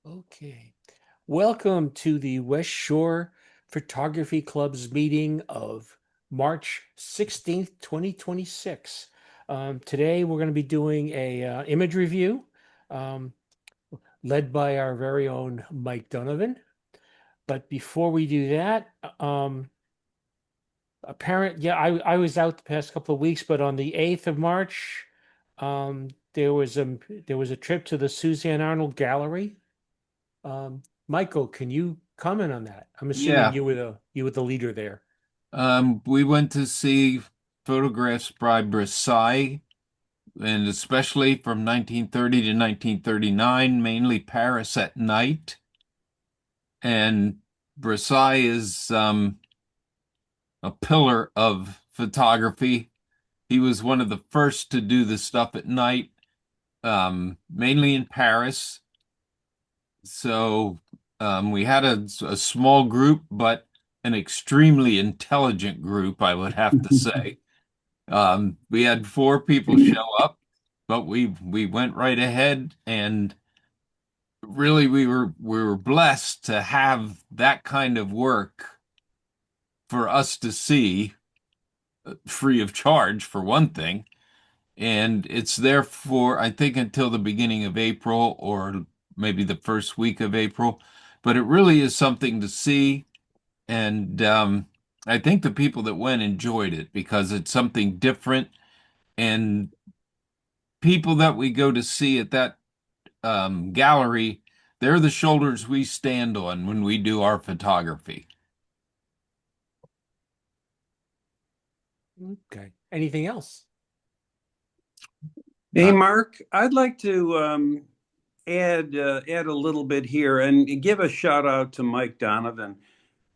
Okay. Welcome to the West Shore Photography Club's meeting of March 16th, 2026. Today we're going to be doing a image review um, led by our very own Mike Donovan. But before we do that, I was out the past couple of weeks, but on the 8th of March, there was a trip to the Suzanne Arnold Gallery. Michael, can you comment on that? I'm assuming Yeah, you were the leader there. we went to see photographs by Versailles, and especially from 1930 to 1939, mainly Paris at night. And Versailles is a pillar of photography. He was one of the first to do the stuff at night, mainly in Paris. So we had a small group, but an extremely intelligent group, I would have to say. We had four people show up, but we went right ahead, and really we were blessed to have that kind of work for us to see free of charge for one thing. And it's there for, I think, until the beginning of April or maybe the first week of April. But it really is something to see. And I think the people that went enjoyed it because it's something different. And people that we go to see at that gallery, they're the shoulders we stand on when we do our photography. Okay. Anything else? Hey, Uh, Mark, I'd like to add a little bit here and give a shout out to Mike Donovan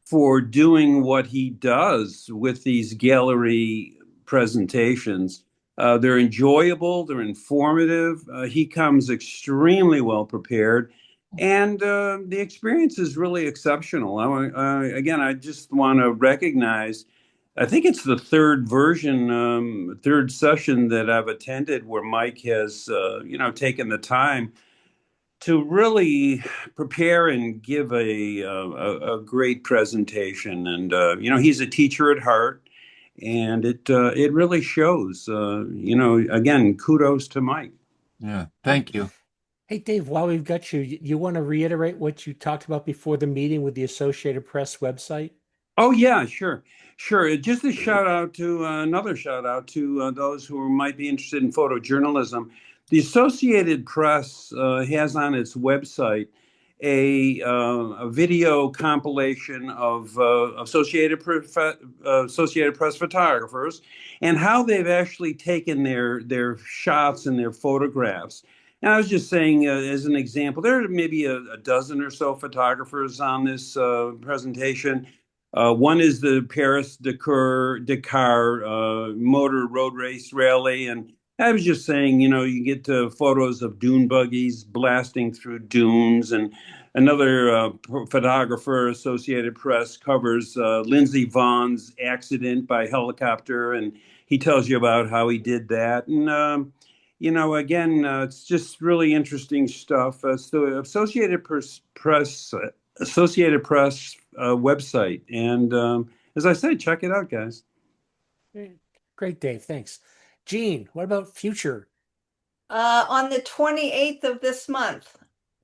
for doing what he does with these gallery presentations. They're enjoyable, they're informative. He comes extremely well prepared, and the experience is really exceptional. Again, I just want to recognize. I think it's the third version, third session that I've attended where Mike has, taken the time to really prepare and give a great presentation. And he's a teacher at heart, and it really shows. Again, kudos to Mike. yeah, Hey, thank you. hey, Dave, while we've got you, you want to reiterate what you talked about before the meeting with the Associated Press website? Oh yeah, sure, sure. Just a shout out to another shout out to those who might be interested in photojournalism. The Associated Press has on its website a video compilation of Associated Press photographers and how they've actually taken their shots and their photographs. And I was just saying, as an example, there are maybe a dozen or so photographers on this presentation. One is the Dakar motor road race rally. And I was just saying, you get photos of dune buggies blasting through dunes. And another photographer, Associated Press, covers Lindsey Vohn's accident by helicopter. And he tells you about how he did that. And, again, it's just really interesting stuff. So Associated Press website. And as I say, check it out, guys. Great, Dave. Thanks. Gene, what about future? On the 28th of this month,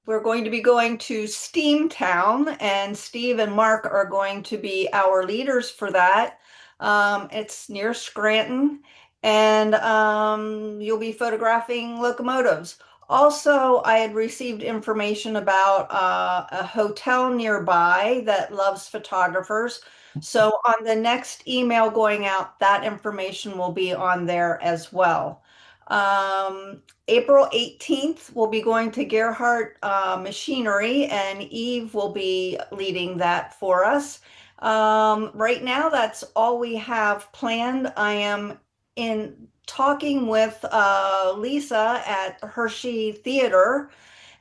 we're going to be going to Steamtown, and Steve and Mark are going to be our leaders for that. It's near Scranton, and you'll be photographing locomotives. Also, I had received information about a hotel nearby that loves photographers. So on the next email going out, that information will be on there as well. April 18th, we'll be going to Gerhardt Machinery, and Eve will be leading that for us. Right now, that's all we have planned. I am in talking with Lisa at Hershey Theater,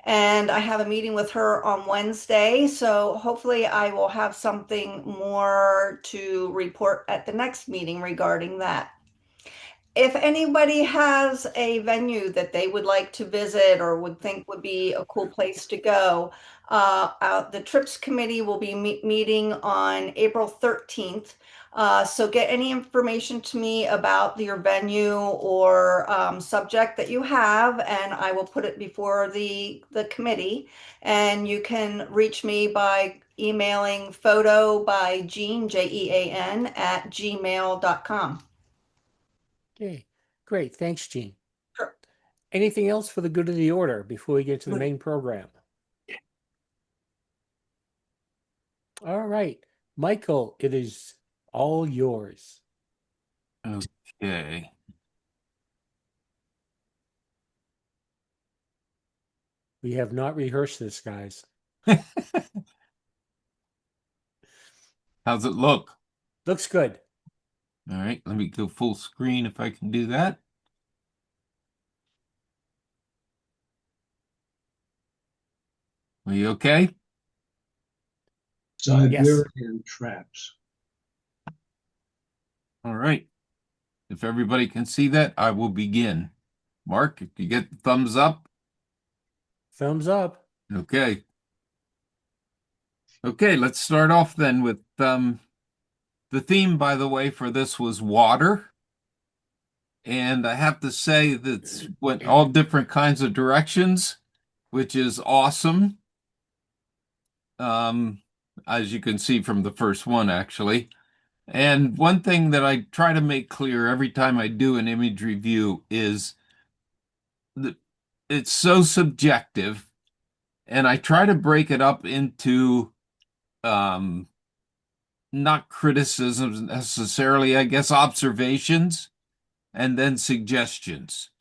and I have a meeting with her on Wednesday. So hopefully, I will have something more to report at the next meeting regarding that. if anybody has a venue that they would like to visit or would think would be a cool place to go, the Trips Committee will be meeting on April 13th. So get any information to me about your venue or subject that you have, and I will put it before the committee. And you can reach me by emailing photo by Jean, Jean, at gmail.com. Okay, great. Thanks, Gene. Sure. Anything else for the good of the order before we get to the main program? All right, Michael, it is all yours. Okay. We have not rehearsed this, guys. How's it look? Looks good. All right, let me go full screen if I can do that. Are you okay? Siberian traps. All right. If everybody can see that, I will begin. Mark, if you get the thumbs up. Thumbs up. Okay. Okay, let's start off then with the theme, by the way, for this was water. And I have to say that went all different kinds of directions, which is awesome. As you can see from the first one, actually. And one thing that I try to make clear every time I do an image review is that it's so subjective, and I try to break it up into not criticisms necessarily, I guess, observations and then suggestions.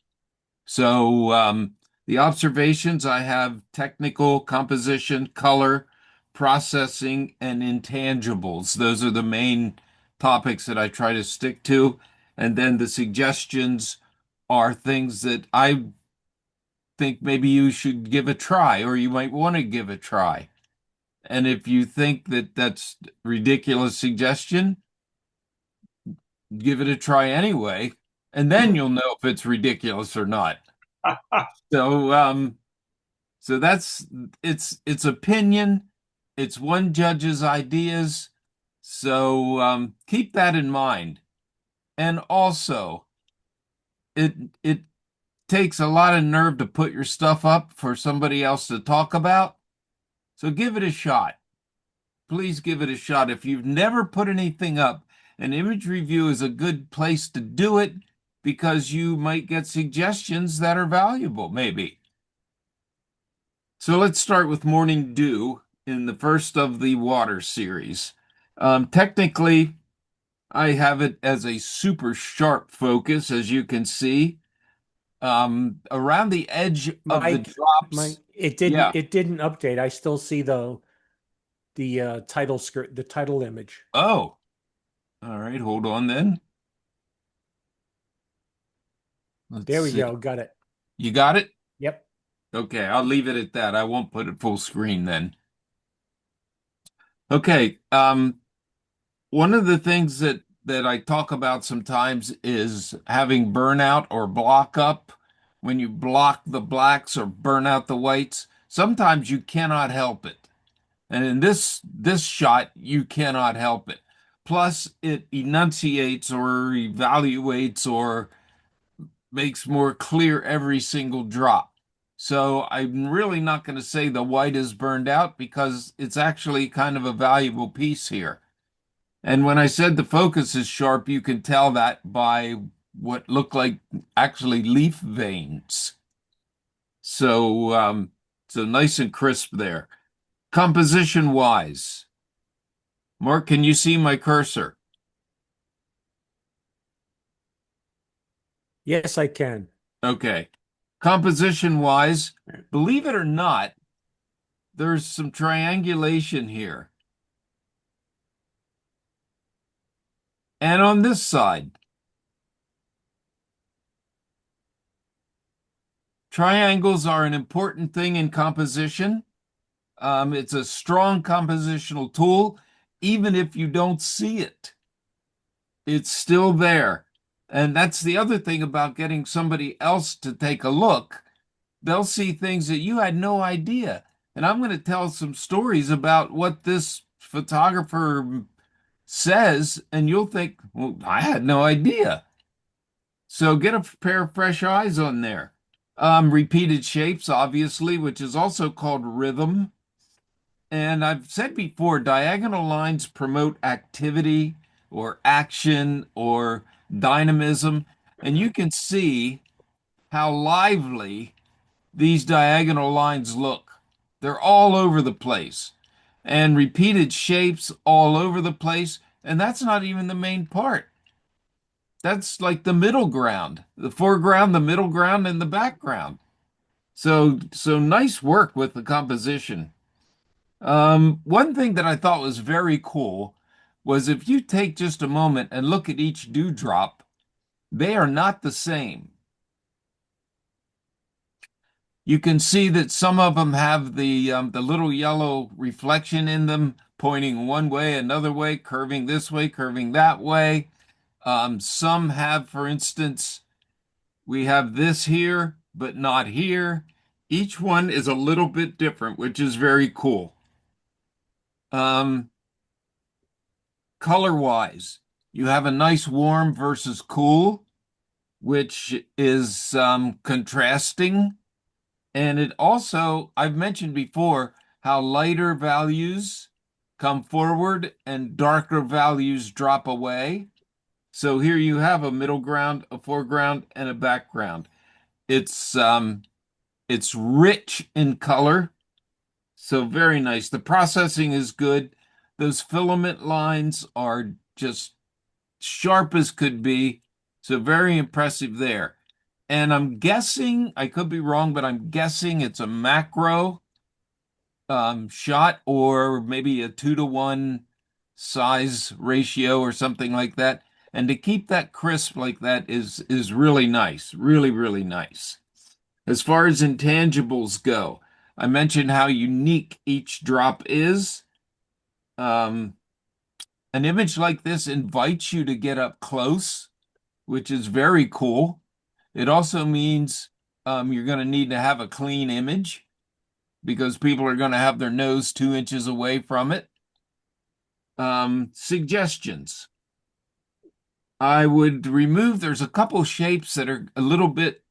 So the observations I have technical, composition, color, processing, and intangibles. Those are the main topics that I try to stick to. And then the suggestions are things that I think maybe you should give a try or you might want to give a try. And if you think that that's ridiculous suggestion, give it a try anyway, and then you'll know if it's ridiculous or not. So so that's it's opinion, it's one judge's ideas. So keep that in mind. And also it takes a lot of nerve to put your stuff up for somebody else to talk about. So give it a shot. Please give it a shot. If you've never put anything up, an image review is a good place to do it because you might get suggestions that are valuable, maybe. So let's start with Morning Dew in the first of the water series. Technically, I have it as a super sharp focus, as you can see. Around the edge of the drops. It Yeah. didn't update. I still see the title skirt, the title image. Oh, all right. Hold on then. There we see. go. Got it. You got it? Yep. Okay, I'll leave it at that. I won't put it full screen then. Okay, one of the things that I talk about sometimes is having burnout or block up. When you block the blacks or burn out the whites, sometimes you cannot help it. And in this shot, you cannot help it. Plus, it enunciates or evaluates or makes more clear every single drop. So I'm really not going to say the white is burned out because it's actually kind of a valuable piece here. And when I said the focus is sharp, you can tell that by what look like actually leaf veins. So so nice and crisp there. Composition wise, Mark, can you see my cursor? Yes, I can. Okay. Composition wise, believe it or not, there's some triangulation here. And on this side, triangles are an important thing in composition. It's a strong compositional tool, even if you don't see it. It's still there. And that's the other thing about getting somebody else to take a look. They'll see things that you had no idea. And I'm going to tell some stories about what this photographer says, and you'll think, well, I had no idea. So get a pair of fresh eyes on there. Repeated shapes, obviously, which is also called rhythm. And I've said before, diagonal lines promote activity or action or dynamism. And you can see how lively these diagonal lines look. They're all over the place and repeated shapes all over the place. And that's not even the main part. That's like the middle ground, the foreground, the middle ground, and the background. So nice work with the composition. One thing that I thought was very cool was if you take just a moment and look at each dewdrop, they are not the same. You can see that some of them have the little yellow reflection in them, pointing one way, another way, curving this way, curving that way. Some have, for instance, we have this here, but not here. Each one is a little bit different, which is very cool. Um, Color-wise, you have a nice warm versus cool, which is contrasting. And it also, I've mentioned before how lighter values come forward and darker values drop away. So here you have a middle ground, a foreground, and a background. It's rich in color, so very nice. The processing is good. Those filament lines are just sharp as could be, so very impressive there. And I'm guessing, I could be wrong, but I'm guessing it's a macro shot or maybe a 2-to-1 size ratio or something like that. And to keep that crisp like that is really nice, really, really nice. As far as intangibles go, I mentioned how unique each drop is. Um, an image like this invites you to get up close, which is very cool. It also means you're going to need to have a clean image because people are going to have their nose 2 inches away from it. Suggestions. I would remove, there's a couple shapes that are a little bit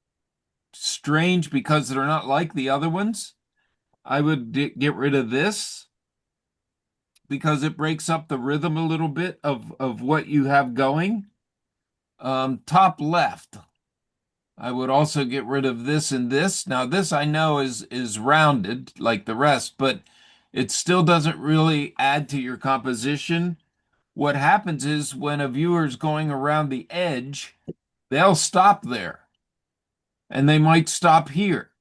strange because they're not like the other ones. I would get rid of this because it breaks up the rhythm a little bit of what you have going. Top left, I would also get rid of this and this. Now, this I know is rounded like the rest, but it still doesn't really add to your composition. What happens is when a viewer's going around the edge, they'll stop there and they might stop here.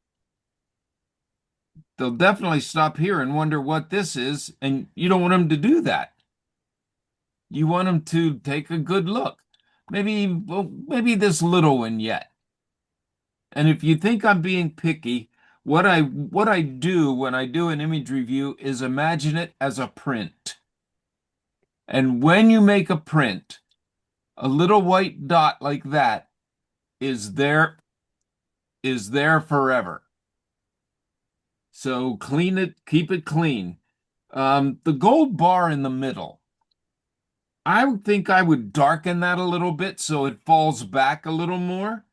They'll definitely stop here and wonder what this is, and you don't want them to do that. You want them to take a good look. Maybe, well, maybe this little one yet. And if you think I'm being picky, what I do when I do an image review is imagine it as a print. And when you make a print, a little white dot like that is there forever. So clean it, keep it clean. The gold bar in the middle, I would think I would darken that a little bit so it falls back a little more.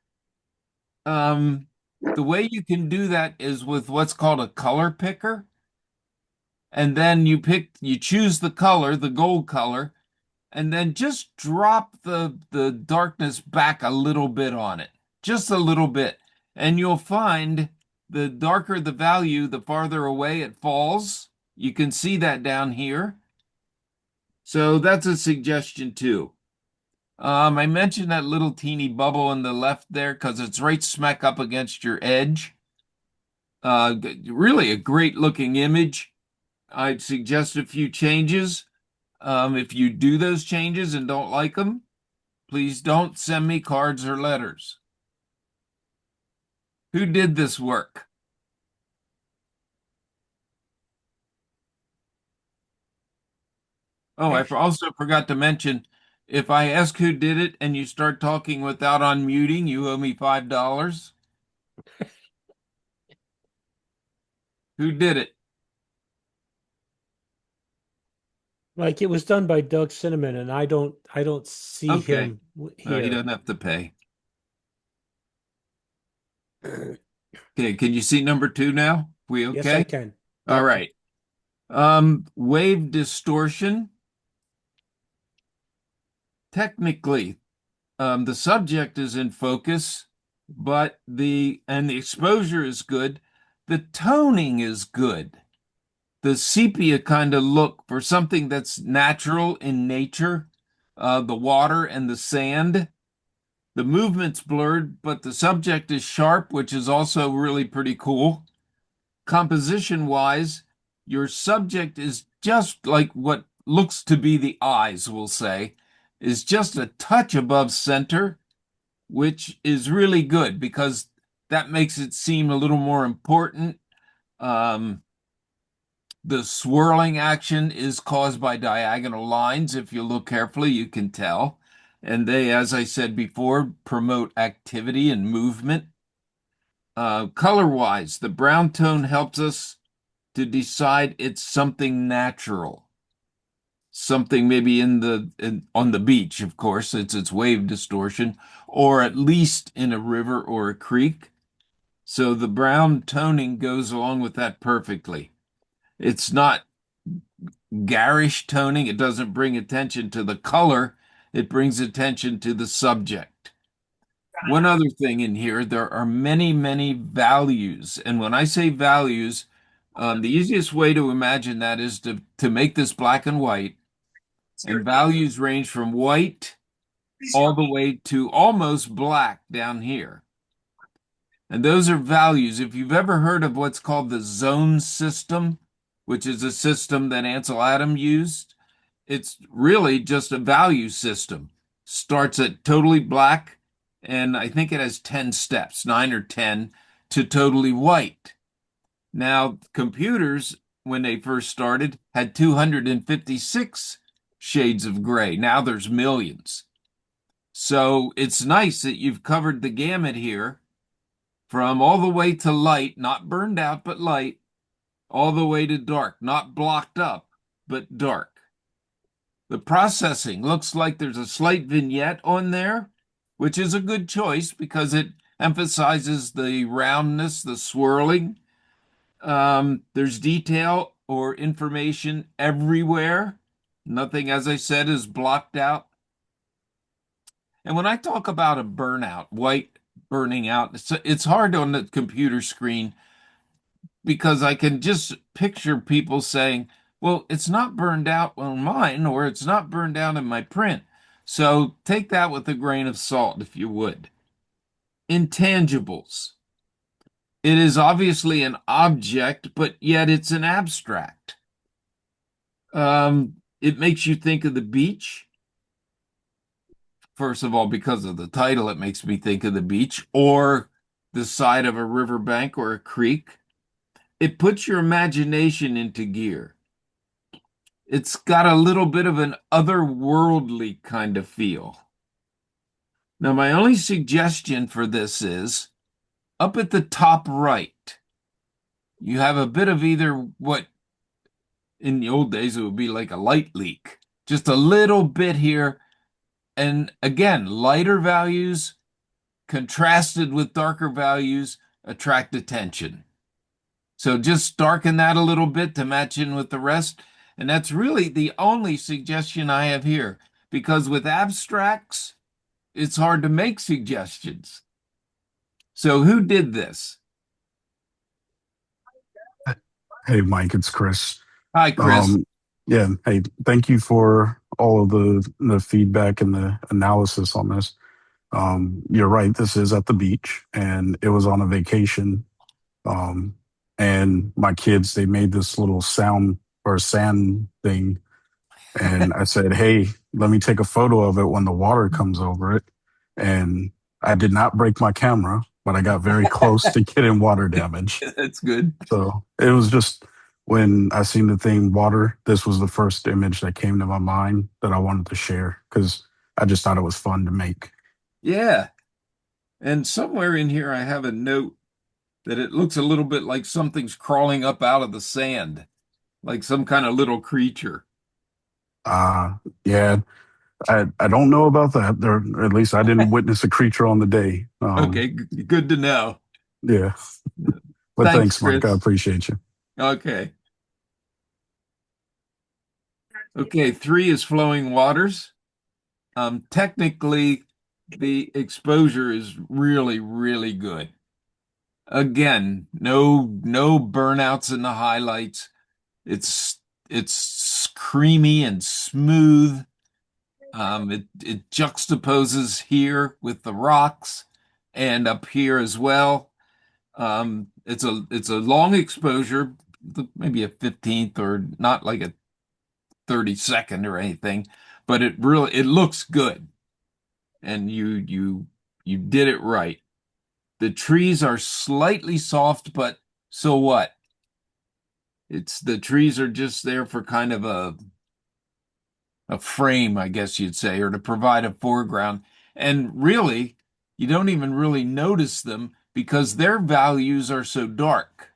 Um, the way you can do that is with what's called a color picker. And then you choose the color, the gold color, and then just drop the darkness back a little bit on it, just a little bit. And you'll find the darker the value, the farther away it falls. You can see that down here. So that's a suggestion too. I mentioned that little teeny bubble on the left there because it's right smack up against your edge. Really a great looking image. I'd suggest a few changes. If you do those changes and don't like them, please don't send me cards or letters. Who did this work? Oh, I Actually, also forgot to mention If I ask who did it and you start talking without unmuting, you owe me $5. Who did it? Like it was done by Doug Cinnamon, and I don't see Okay. him He here. doesn't have to pay. Okay, can you see number 2 now? We Yes, I okay? can. All Yep. right. Wave distortion. Technically, the subject is in focus, but the exposure is good. The toning is good. The sepia kind of look for something that's natural in nature, the water and the sand. The movement's blurred, but the subject is sharp, which is also really pretty cool. Composition wise, your subject is just like what looks to be the eyes, we'll say, is just a touch above center, which is really good because that makes it seem a little more important. Um, the swirling action is caused by diagonal lines. If you look carefully, you can tell. And they, as I said before, promote activity and movement. Color-wise, the brown tone helps us to decide it's something natural. Something maybe on the beach, of course, it's wave distortion, or at least in a river or a creek. So the brown toning goes along with that perfectly. It's not garish toning. It doesn't bring attention to the color. It brings attention to the subject. One other thing in here, there are many, many values. And when I say values, the easiest way to imagine that is to make this black and white. And values range from white all the way to almost black down here. And those are values. If you've ever heard of what's called the zone system, which is a system that Ansel Adams used, it's really just a value system. Starts at totally black, and I think it has 10 steps, 9 or 10, to totally white. Now, computers, when they first started, had 256 shades of gray. Now there's millions. So it's nice that you've covered the gamut here from all the way to light, not burned out, but light, all the way to dark, not blocked up, but dark. The processing looks like there's a slight vignette on there, which is a good choice because it emphasizes the roundness, the swirling. There's detail or information everywhere. Nothing, as I said, is blocked out. And when I talk about a burnout, white burning out, it's hard on the computer screen because I can just picture people saying, well, it's not burned out on mine, or it's not burned out in my print. So take that with a grain of salt, if you would. Intangibles. It is obviously an object, but yet it's an abstract. It makes you think of the beach. First of all, because of the title, it makes me think of the beach or the side of a riverbank or a creek. It puts your imagination into gear. It's got a little bit of an otherworldly kind of feel. Now, my only suggestion for this is up at the top right, you have a bit of either what in the old days it would be like a light leak, just a little bit here. And again, lighter values contrasted with darker values attract attention. So just darken that a little bit to match in with the rest. And that's really the only suggestion I have here, because with abstracts, it's hard to make suggestions. So who did this? Hey, Mike, it's Chris. Hi, Chris. Um, yeah, hey, thank you for all of the feedback and the analysis on this. You're right, this is at the beach, and it was on a vacation. Um, and my kids, they made this little sound or sand thing, and I said, "Hey, let me take a photo of it when the water comes over it." And I did not break my camera, but I got very close to getting water damage. That's good. So it was just when I seen the thing water, this was the first image that came to my mind that I wanted to share because I just thought it was fun to make. Yeah. And somewhere in here, I have a note that it looks a little bit like something's crawling up out of the sand, like some kind of little creature. Uh, yeah, I don't know about that. There, or at least I didn't witness a creature on the day. Okay, good to know. Yeah, but Thanks, thanks, Mike. I Chris. appreciate you. Okay. Okay, 3 is flowing waters. Technically, the exposure is really, really good. Again, no burnouts in the highlights. It's it's creamy and smooth. It juxtaposes here with the rocks and up here as well. It's a long exposure, maybe a 15th or not like a 32nd or anything, but it looks good, and you did it right. The trees are slightly soft, but so what? It's the trees are just there for kind of a frame, I guess you'd say, or to provide a foreground. And really, you don't even really notice them because their values are so dark,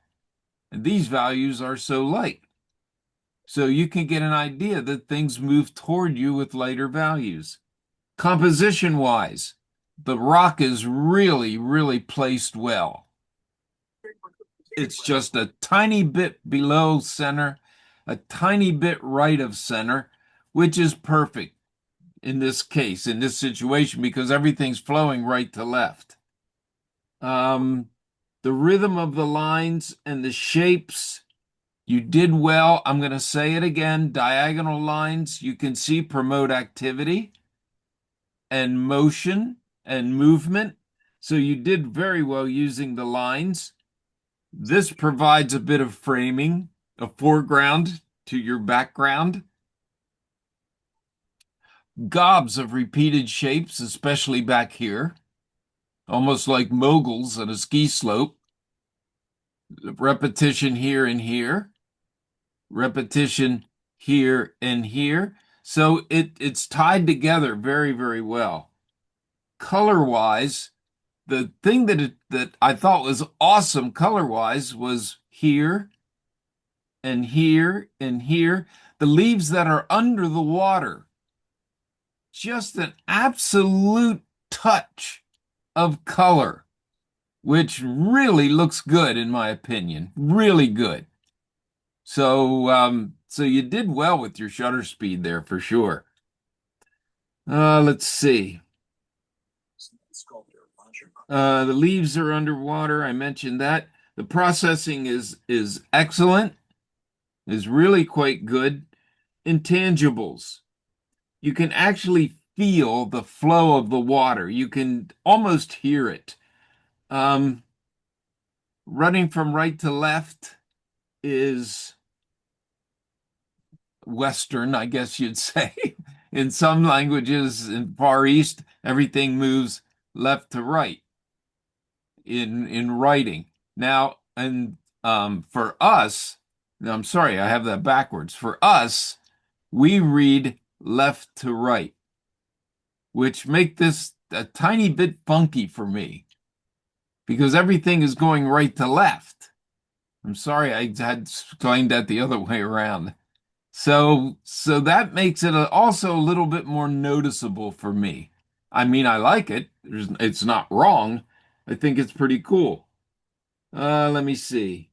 and these values are so light. So you can get an idea that things move toward you with lighter values. Composition wise, the rock is really, really placed well. It's just a tiny bit below center, a tiny bit right of center, which is perfect in this case, in this situation, because everything's flowing right to left. Um, the rhythm of the lines and the shapes, you did well. I'm going to say it again. Diagonal lines, you can see promote activity and motion and movement. So you did very well using the lines. This provides a bit of framing, a foreground to your background. Gobs of repeated shapes, especially back here, almost like moguls at a ski slope. Repetition here and here, repetition here and here. So it's tied together very, very well. Color-wise, the thing that I thought was awesome color-wise was here and here and here. The leaves that are under the water, just an absolute touch of color, which really looks good in my opinion. Really good. So you did well with your shutter speed there for sure. Let's see. The leaves are underwater. I mentioned that. The processing is excellent, is really quite good. Intangibles. You can actually feel the flow of the water. You can almost hear it. Um, Running from right to left is Western, I guess you'd say. In some languages in Far East, everything moves left to right in writing. Now, and for us, no, I'm sorry, I have that backwards. For us, we read left to right, which make this a tiny bit funky for me because everything is going right to left. I'm sorry, I had explained that the other way around. So that makes it also a little bit more noticeable for me. I mean, I like it. It's not wrong. I think it's pretty cool. Let me see.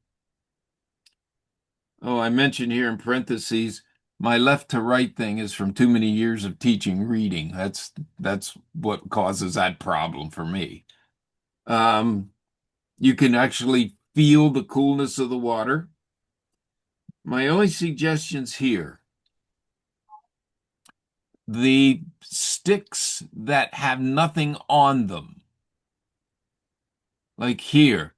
Oh, I mentioned here in parentheses, my left to right thing is from too many years of teaching reading. That's what causes that problem for me. Um, you can actually feel the coolness of the water. My only suggestions here, the sticks that have nothing on them, like here,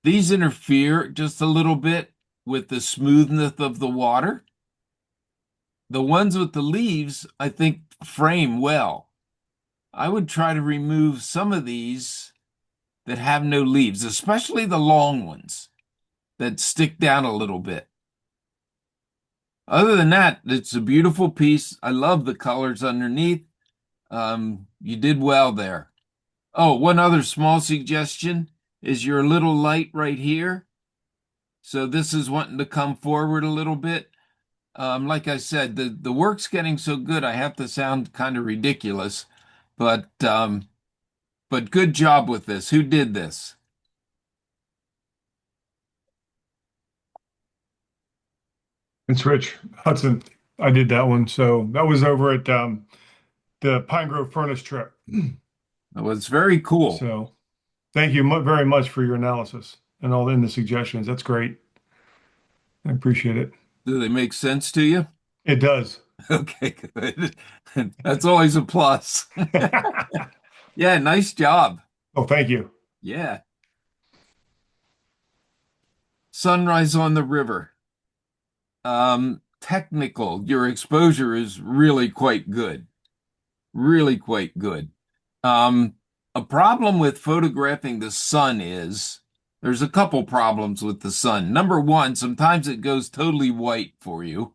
these interfere just a little bit with the smoothness of the water. The ones with the leaves, I think, frame well. I would try to remove some of these that have no leaves, especially the long ones that stick down a little bit. Other than that, it's a beautiful piece. I love the colors underneath. You did well there. Oh, one other small suggestion is your little light right here. So this is wanting to come forward a little bit. Like I said, the work's getting so good, I have to sound kind of ridiculous, but good job with this. Who did this? It's Rich Hudson. I did that one. So that was over at the Pine Grove Furnace trip. It was very cool. So thank you very much for your analysis and all in the suggestions. That's great. I appreciate it. Do they make sense to you? It does. Okay, good. That's always a plus. Yeah, nice job. Oh, thank you. Yeah. Sunrise on the river. Technical. Your exposure is really quite good. Really quite good. A problem with photographing the sun is there's a couple problems with the sun. Number one, sometimes it goes totally white for you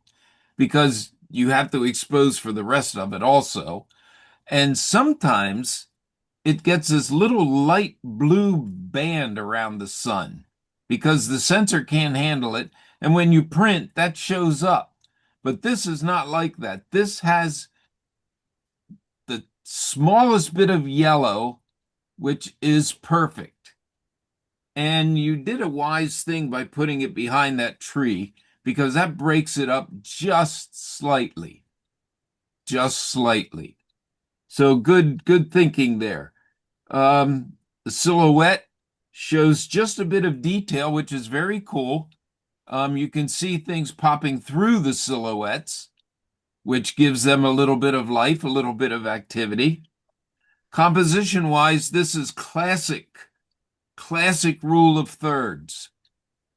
because you have to expose for the rest of it also. And sometimes it gets this little light blue band around the sun because the sensor can't handle it. And when you print, that shows up. But this is not like that. This has the smallest bit of yellow, which is perfect. And you did a wise thing by putting it behind that tree because that breaks it up just slightly. Just slightly. So good thinking there. The silhouette shows just a bit of detail, which is very cool. You can see things popping through the silhouettes, which gives them a little bit of life, a little bit of activity. Composition-wise, this is classic rule of thirds.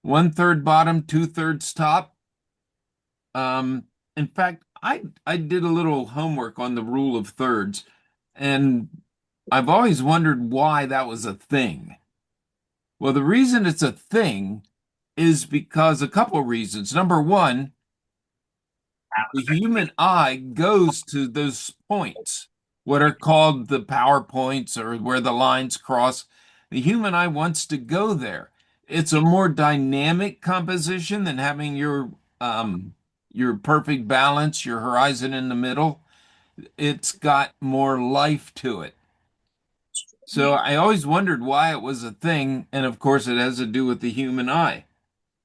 1/3 bottom, 2/3 top. In fact, I did a little homework on the rule of thirds, and I've always wondered why that was a thing. Well, the reason it's a thing is because a couple reasons. Number one, the human eye goes to those points, what are called the power points or where the lines cross. The human eye wants to go there. It's a more dynamic composition than having your perfect balance, your horizon in the middle. It's got more life to it. So I always wondered why it was a thing, and of course it has to do with the human eye.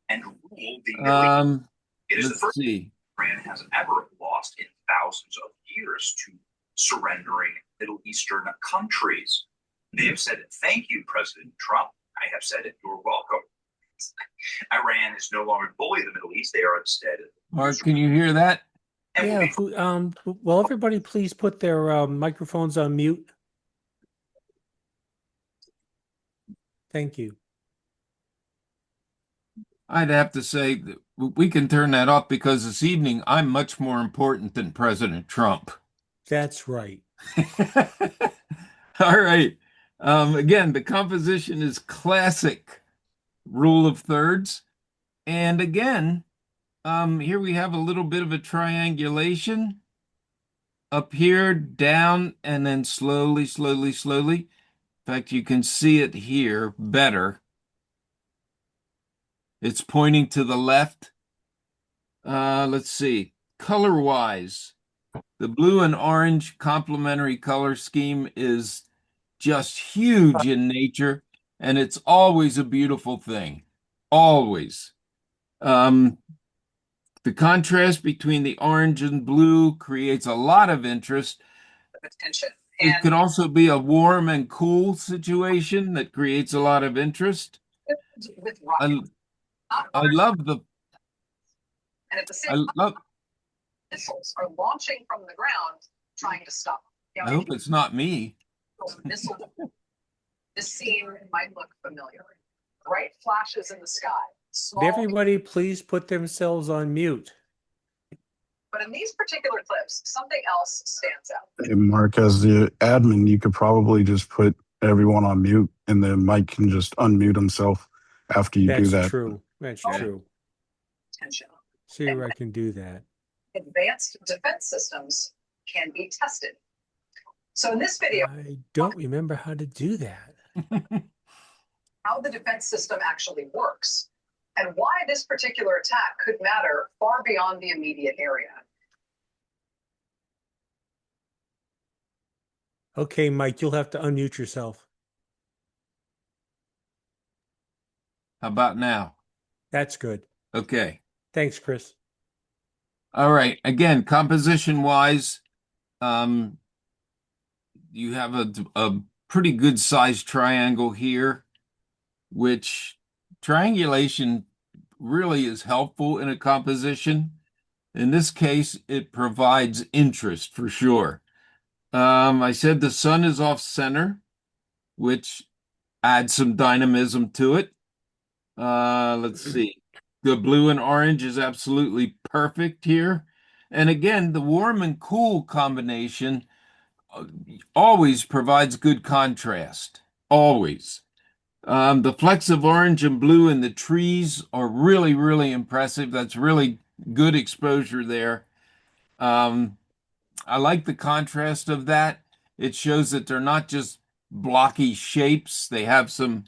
And ruled the Middle East. It is the Let's first see. Iran has ever lost in thousands of years to surrendering Middle Eastern countries. They have said, thank you, President Trump. I have said it, you're welcome. Iran is no longer bullying the Middle East. They are instead. Mark, can you hear that? Yeah. Will everybody please put their microphones on mute? Thank you. I'd have to say that we can turn that off because this evening I'm much more important than President Trump. That's right. All right. Again, the composition is classic rule of thirds. And again, here we have a little bit of a triangulation up here, down, and then slowly, slowly, slowly. In fact, you can see it here better. It's pointing to the left. Let's see. Color-wise, the blue and orange complementary color scheme is just huge in nature, and it's always a beautiful thing. Always. The contrast between the orange and blue creates a lot of interest. Attention. It can also be a warm and cool situation that creates a lot of interest. With I love the and at the I same love missiles are launching from the ground, trying to stop. I hope it's not me. Missile. This scene might look familiar. Bright flashes in the sky. Small, Everybody please put themselves on mute. but in these particular clips, something else stands out. And Mark, as the admin, you could probably just put everyone on mute and then Mike can just unmute himself after you do That's that. true. That's Yeah. true. Attention. See if I can do that. Advanced defense systems can be tested. So in this video, I don't remember how to do that. how the defense system actually works and why this particular attack could matter far beyond the immediate area. Okay, Mike, you'll have to unmute yourself. How about now? That's good. Okay. Thanks, Chris. All right. Again, composition wise, um, you have a pretty good sized triangle here, which triangulation really is helpful in a composition. In this case, it provides interest for sure. I said the sun is off center, which adds some dynamism to it. Let's see. The blue and orange is absolutely perfect here. And again, the warm and cool combination uh, always provides good contrast. Always. The flecks of orange and blue in the trees are really, really impressive. That's really good exposure there. Um, I like the contrast of that. It shows that they're not just blocky shapes. They have some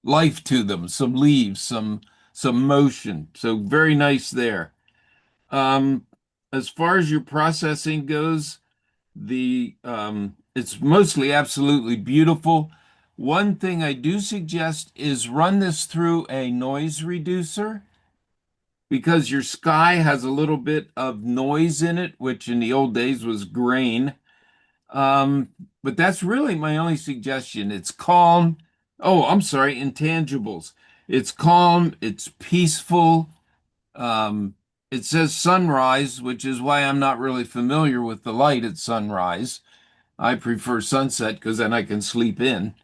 life to them, some leaves, some motion. So very nice there. Um, as far as your processing goes, the it's mostly absolutely beautiful. One thing I do suggest is run this through a noise reducer because your sky has a little bit of noise in it, which in the old days was grain. Um, but that's really my only suggestion. It's calm. Oh, I'm sorry, intangibles. It's calm, it's peaceful. Um, it says sunrise, which is why I'm not really familiar with the light at sunrise. I prefer sunset because then I can sleep in.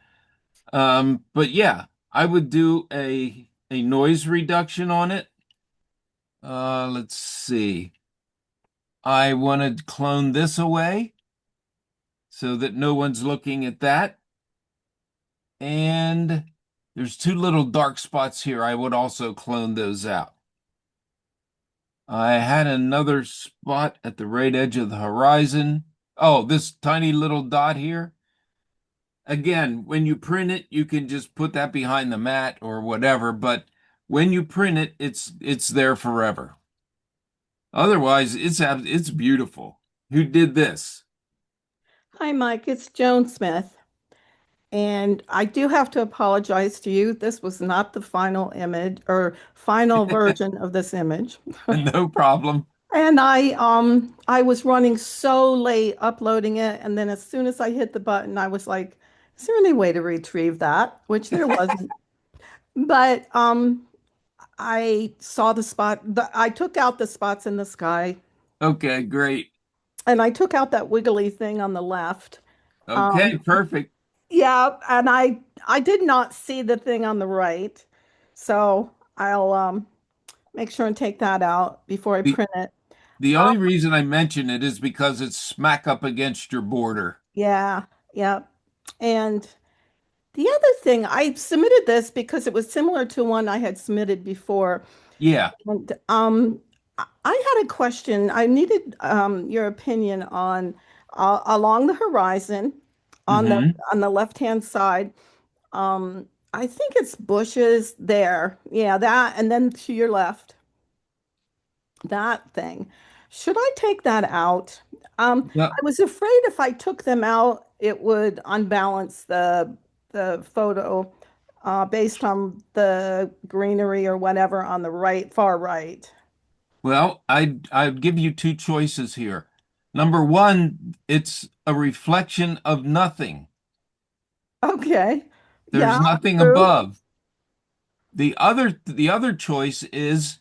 But yeah, I would do a noise reduction on it. Let's see. I want to clone this away so that no one's looking at that. And there's two little dark spots here. I would also clone those out. I had another spot at the right edge of the horizon. Oh, this tiny little dot here. Again, when you print it, you can just put that behind the mat or whatever, but when you print it, it's there forever. Otherwise, it's beautiful. Who did this? Hi, Mike. It's Joan Smith. And I do have to apologize to you. This was not the final image or final version of this image. No problem. And I was running so late uploading it, and then as soon as I hit the button, I was like, is there any way to retrieve that? Which there wasn't. But I saw I took out the spots in the sky, Okay, great. and I took out that wiggly thing on the left. Okay, Um, perfect. Yeah, and I did not see the thing on the right. So I'll make sure and take that out before I The print it. the Um, only reason I mention it is because it's smack up against your border. yeah, yeah. And the other thing, I submitted this because it was similar to one I had submitted before. Yeah. And I had a question. I needed your opinion on along the horizon Hmm. on the left-hand side. I think it's bushes there. Yeah, that, and then to your left, that thing. Should I take that out? Yeah. I was afraid if I took them out, it would unbalance the photo based on the greenery or whatever on the right, far right. Well, I'd give you two choices here. Number one, it's a reflection of nothing. Okay. Yeah, There's nothing true. above. The other choice is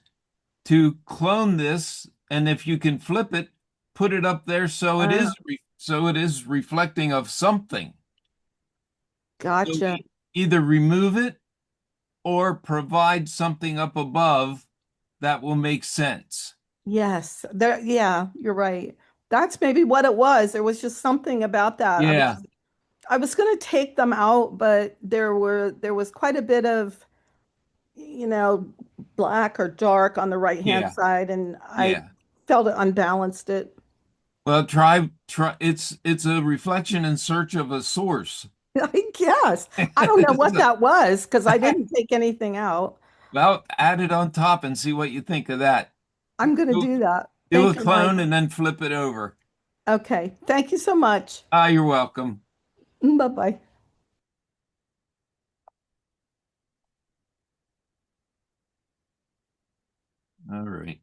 to clone this, and if you can flip it, put it up there Uh, so it is reflecting of something. So gotcha. either remove it or provide something up above that will make sense. Yes, there, yeah, you're right. That's maybe what it was. There was just something about that. Yeah, I was going to take them out, but there was quite a bit of, you know, black or dark on the right hand yeah, side, and I yeah. felt it unbalanced it. Well, try. It's a reflection in search of a source. I guess. I don't know what So, that was because I didn't take anything out. well, add it on top and see what you think of that. I'm going to Do, do that. do a Thank you, Mike. clone and then flip it over. Okay. Thank you so much. Ah, you're welcome. Bye-bye. All right.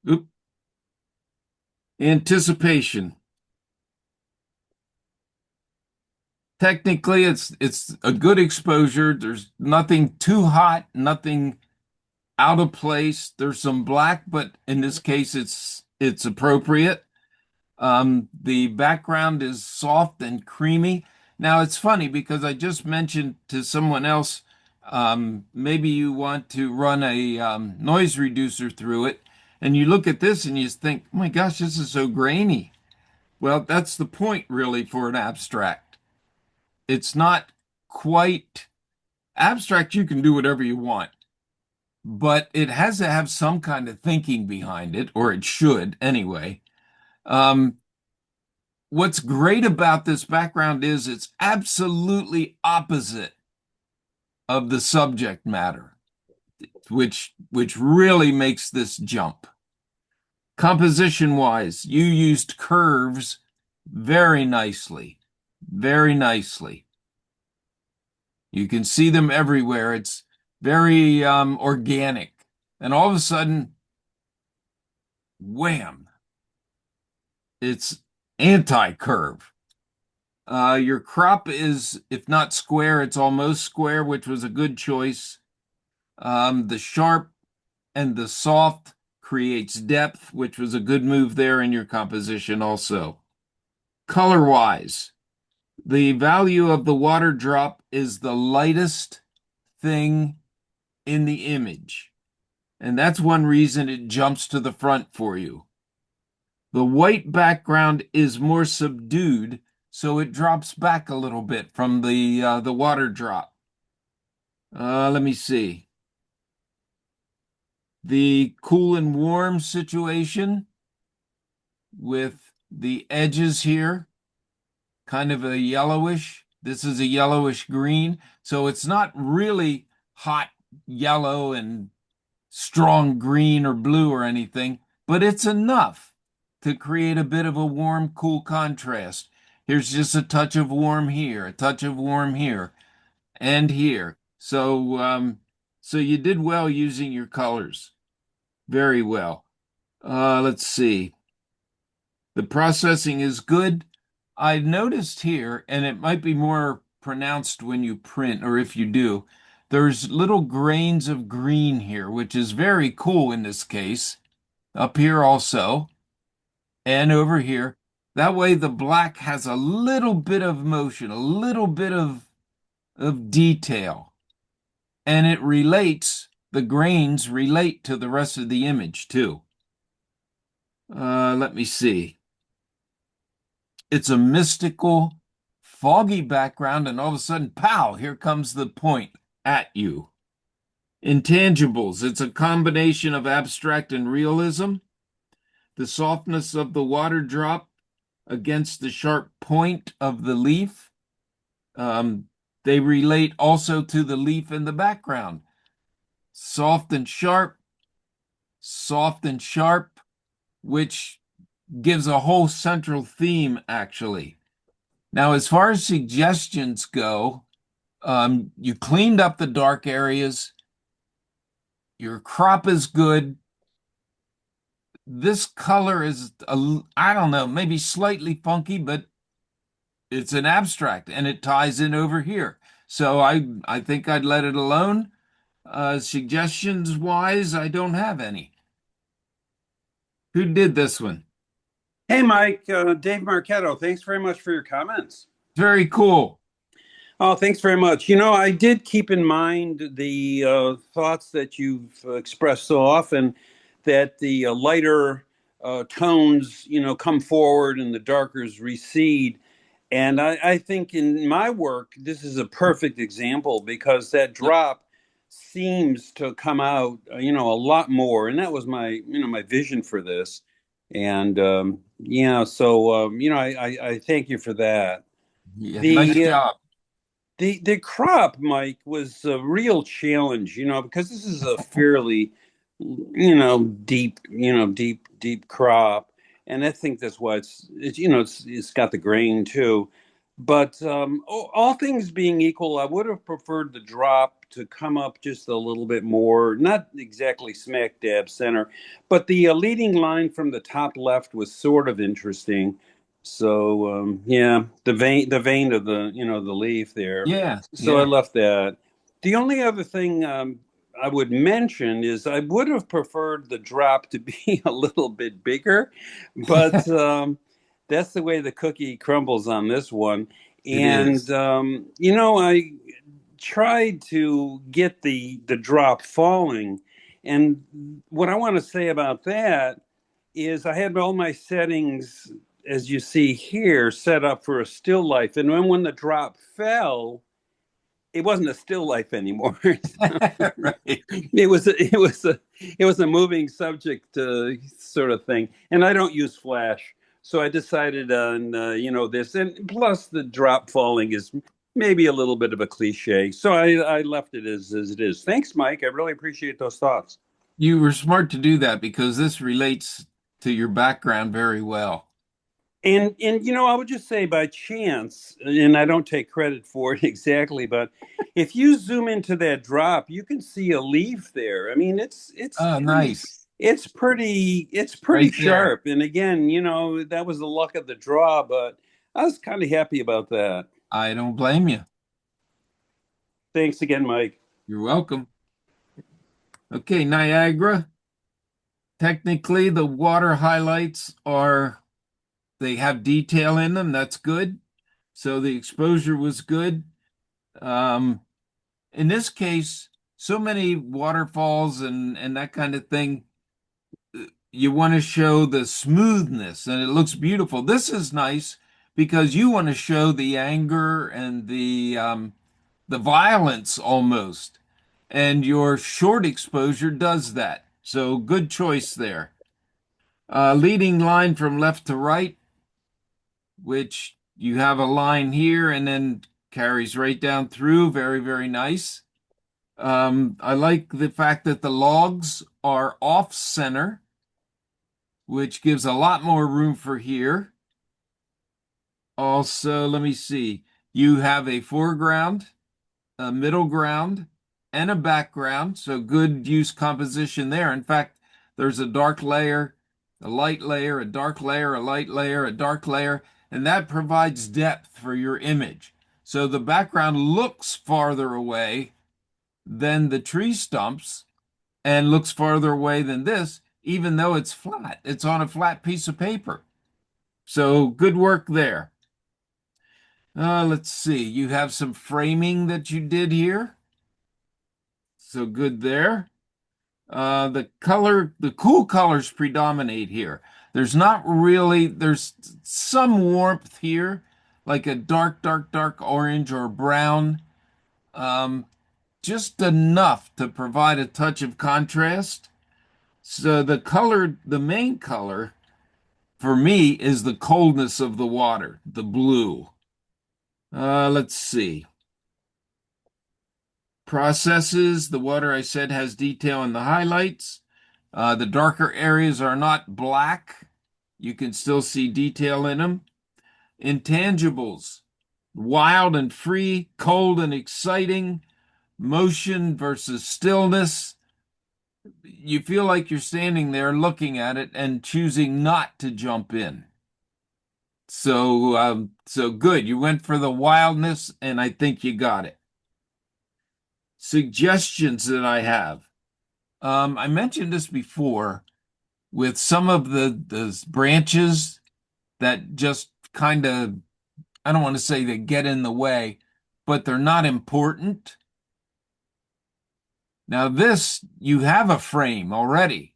Oop. Anticipation. Technically, it's a good exposure. There's nothing too hot, nothing out of place. There's some black, but in this case, it's appropriate. The background is soft and creamy. Now it's funny because I just mentioned to someone else, maybe you want to run a noise reducer through it, and you look at this and you think, oh my gosh, this is so grainy. Well, that's the point really for an abstract. It's not quite abstract. You can do whatever you want, but it has to have some kind of thinking behind it, or it should anyway. Um, what's great about this background is it's absolutely opposite of the subject matter, which really makes this jump. Composition wise, you used curves very nicely, very nicely. You can see them everywhere. It's very organic. And all of a sudden, wham, it's anti-curve. Your crop is, if not square, it's almost square, which was a good choice. The sharp and the soft creates depth, which was a good move there in your composition also. Color-wise, the value of the water drop is the lightest thing in the image. And that's one reason it jumps to the front for you. The white background is more subdued, so it drops back a little bit from the water drop. Let me see. The cool and warm situation with the edges here, kind of a yellowish. This is a yellowish green, so it's not really hot yellow and strong green or blue or anything, but it's enough to create a bit of a warm, cool contrast. Here's just a touch of warm here, a touch of warm here, and here. So you did well using your colors. Very well. Let's see. The processing is good. I noticed here, and it might be more pronounced when you print, or if you do, there's little grains of green here, which is very cool in this case. Up here also, and over here. That way the black has a little bit of motion, a little bit of detail, and it relates, the grains relate to the rest of the image too. Let me see. It's a mystical, foggy background, and all of a sudden, pow, here comes the point at you. Intangibles, it's a combination of abstract and realism. The softness of the water drop against the sharp point of the leaf. They relate also to the leaf in the background. Soft and sharp, which gives a whole central theme, actually. Now, as far as suggestions go, you cleaned up the dark areas. Your crop is good. This color is, I don't know, maybe slightly funky, but it's an abstract and it ties in over here. So I think I'd let it alone. Suggestions wise, I don't have any. Who did this one? Hey, Mike, Dave Marchetto, thanks very much for your comments. Very cool. Oh, thanks very much. You know, I did keep in mind the thoughts that you've expressed so often, that the lighter tones, you know, come forward and the darkers recede. And I think in my work, this is a perfect example because that drop, seems to come out, a lot more. And that was my vision for this. And I thank you for that. Yeah, nice The job. the crop, Mike, was a real challenge, because this is a fairly, deep crop, and I think that's why it's got the grain too. But all things being equal, I would have preferred the drop to come up just a little bit more, not exactly smack dab center, but the leading line from the top left was sort of interesting. So yeah, the vein of the leaf there. Yeah, So I yeah. left that. The only other thing I would mention is I would have preferred the drop to be a little bit bigger, but that's the way the cookie crumbles on this one. It And is. I tried to get the drop falling, and what I want to say about that is I had all my settings, as you see here, set up for a still life. And when the drop fell, it wasn't a still life anymore. Right. It was a moving subject sort of thing. And I don't use Flash, so I decided on this. And plus, the drop falling is maybe a little bit of a cliche, so I left it as it is. Thanks, Mike. I really appreciate those thoughts. You were smart to do that because this relates to your background very well. And I would just say by chance, and I don't take credit for it exactly, but if you zoom into that drop, you can see a leaf there. I mean, Oh, nice. it's pretty Right there. sharp. And again, that was the luck of the draw, but I was kind of happy about that. I don't blame you. Thanks again, Mike. You're welcome. Okay, Niagara. Technically, the water highlights they have detail in them. That's good. So the exposure was good. Um, in this case, so many waterfalls and that kind of thing, you want to show the smoothness and it looks beautiful. This is nice because you want to show the anger and the violence almost. And your short exposure does that. So good choice there. Leading line from left to right, which you have a line here and then carries right down through. Very, very nice. I like the fact that the logs are off center, which gives a lot more room for here. Also, let me see. You have a foreground, a middle ground, and a background. So good use composition there. In fact, there's a dark layer, a light layer, a dark layer, a light layer, a dark layer, and that provides depth for your image. So the background looks farther away than the tree stumps and looks farther away than this, even though it's flat. It's on a flat piece of paper. So good work there. Let's see. You have some framing that you did here. So good there. The cool colors predominate here. There's some warmth here, like a dark, dark, dark orange or brown, um, just enough to provide a touch of contrast. So the main color for me is the coldness of the water, the blue. Let's see. Processes, the water I said has detail in the highlights. The darker areas are not black. You can still see detail in them. Intangibles, wild and free, cold and exciting, motion versus stillness. You feel like you're standing there looking at it and choosing not to jump in. So good. You went for the wildness, and I think you got it. Suggestions that I have. I mentioned this before with some of the branches that just kind of, I don't want to say they get in the way, but they're not important. Now, this, you have a frame already.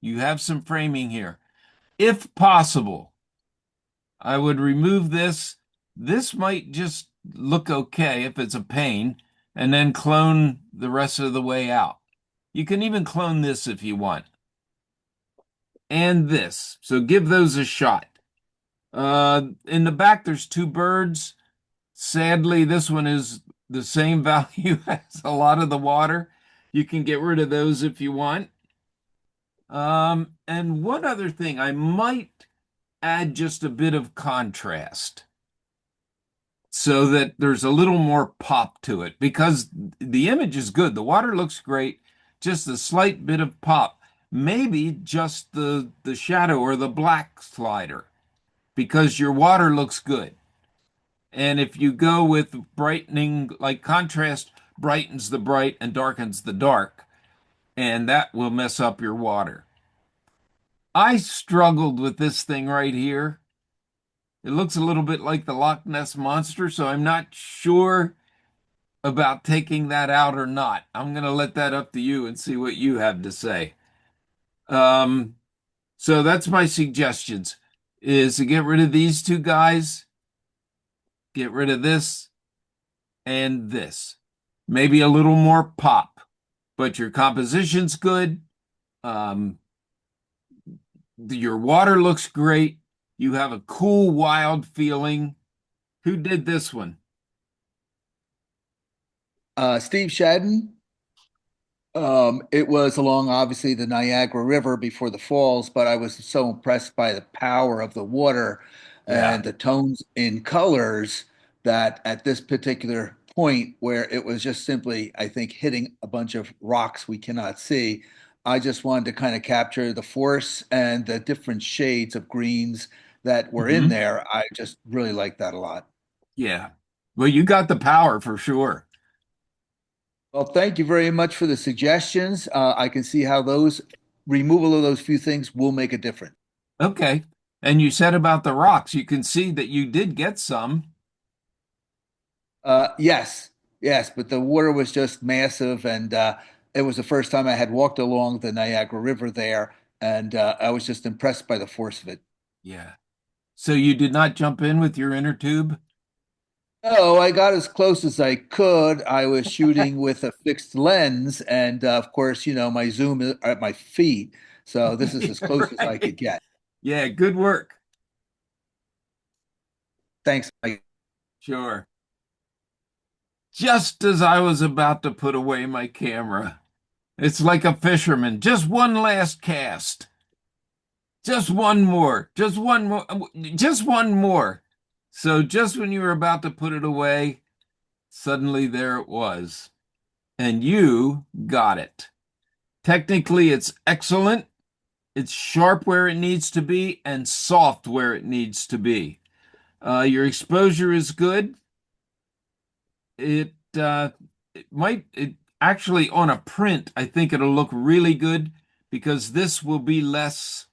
You have some framing here. If possible, I would remove this. This might just look okay if it's a pain. and then clone the rest of the way out. You can even clone this if you want. And this. So give those a shot. In the back, there's two birds. Sadly, this one is the same value as a lot of the water. You can get rid of those if you want. And one other thing, I might add just a bit of contrast so that there's a little more pop to it because the image is good. The water looks great, just a slight bit of pop. Maybe just the shadow or the black slider because your water looks good. And if you go with brightening, like contrast brightens the bright and darkens the dark, and that will mess up your water. I struggled with this thing right here. It looks a little bit like the Loch Ness Monster, so I'm not sure about taking that out or not. I'm going to let that up to you and see what you have to say. Um, so that's my suggestions is to get rid of these two guys, get rid of this and this. Maybe a little more pop, but your composition's good. Um, your water looks great. You have a cool, wild feeling. Who did this one? Steve Shadden. It was along obviously the Niagara River before the falls, but I was so impressed by the power of the water Yeah. and the tones in colors that at this particular point where it was just simply, I think, hitting a bunch of rocks we cannot see, I just wanted to kind of capture the force and the different shades of greens that were in Mhm. there. I just really like that a lot. Yeah. Well, you got the power for sure. Well, thank you very much for the suggestions. I can see how those removal of those few things will make a difference. Okay. And you said about the rocks, you can see that you did get some. Yes, yes, but the water was just massive, and it was the first time I had walked along the Niagara River there, and I was just impressed by the force of it. Yeah. So you did not jump in with your inner tube? Oh, I got as close as I could. I was shooting with a fixed lens, and of course, my zoom is at my feet, so this is as close as I could Right. get. Yeah, good work. Thanks, Mike. Sure. Just as I was about to put away my camera, it's like a fisherman. Just one last cast. Just one more. Just one more. Just one more. So just when you were about to put it away, suddenly there it was. And you got it. Technically, it's excellent. It's sharp where it needs to be and soft where it needs to be. Your exposure is good. It might it actually on a print, I think it'll look really good because this will be less,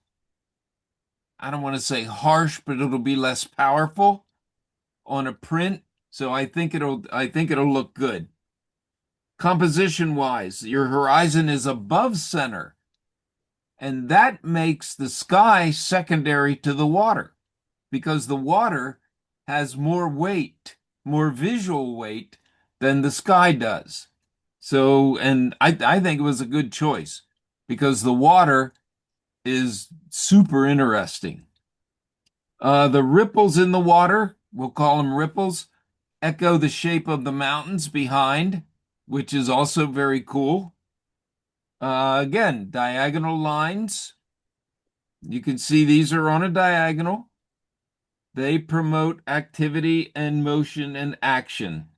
I don't want to say harsh, but it'll be less powerful on a print. So I think it'll look good. Composition wise, your horizon is above center, and that makes the sky secondary to the water because the water has more weight, more visual weight than the sky does. So, and I think it was a good choice because the water is super interesting. The ripples in the water, we'll call them ripples, echo the shape of the mountains behind, which is also very cool. Again, diagonal lines. You can see these are on a diagonal. They promote activity and motion and action.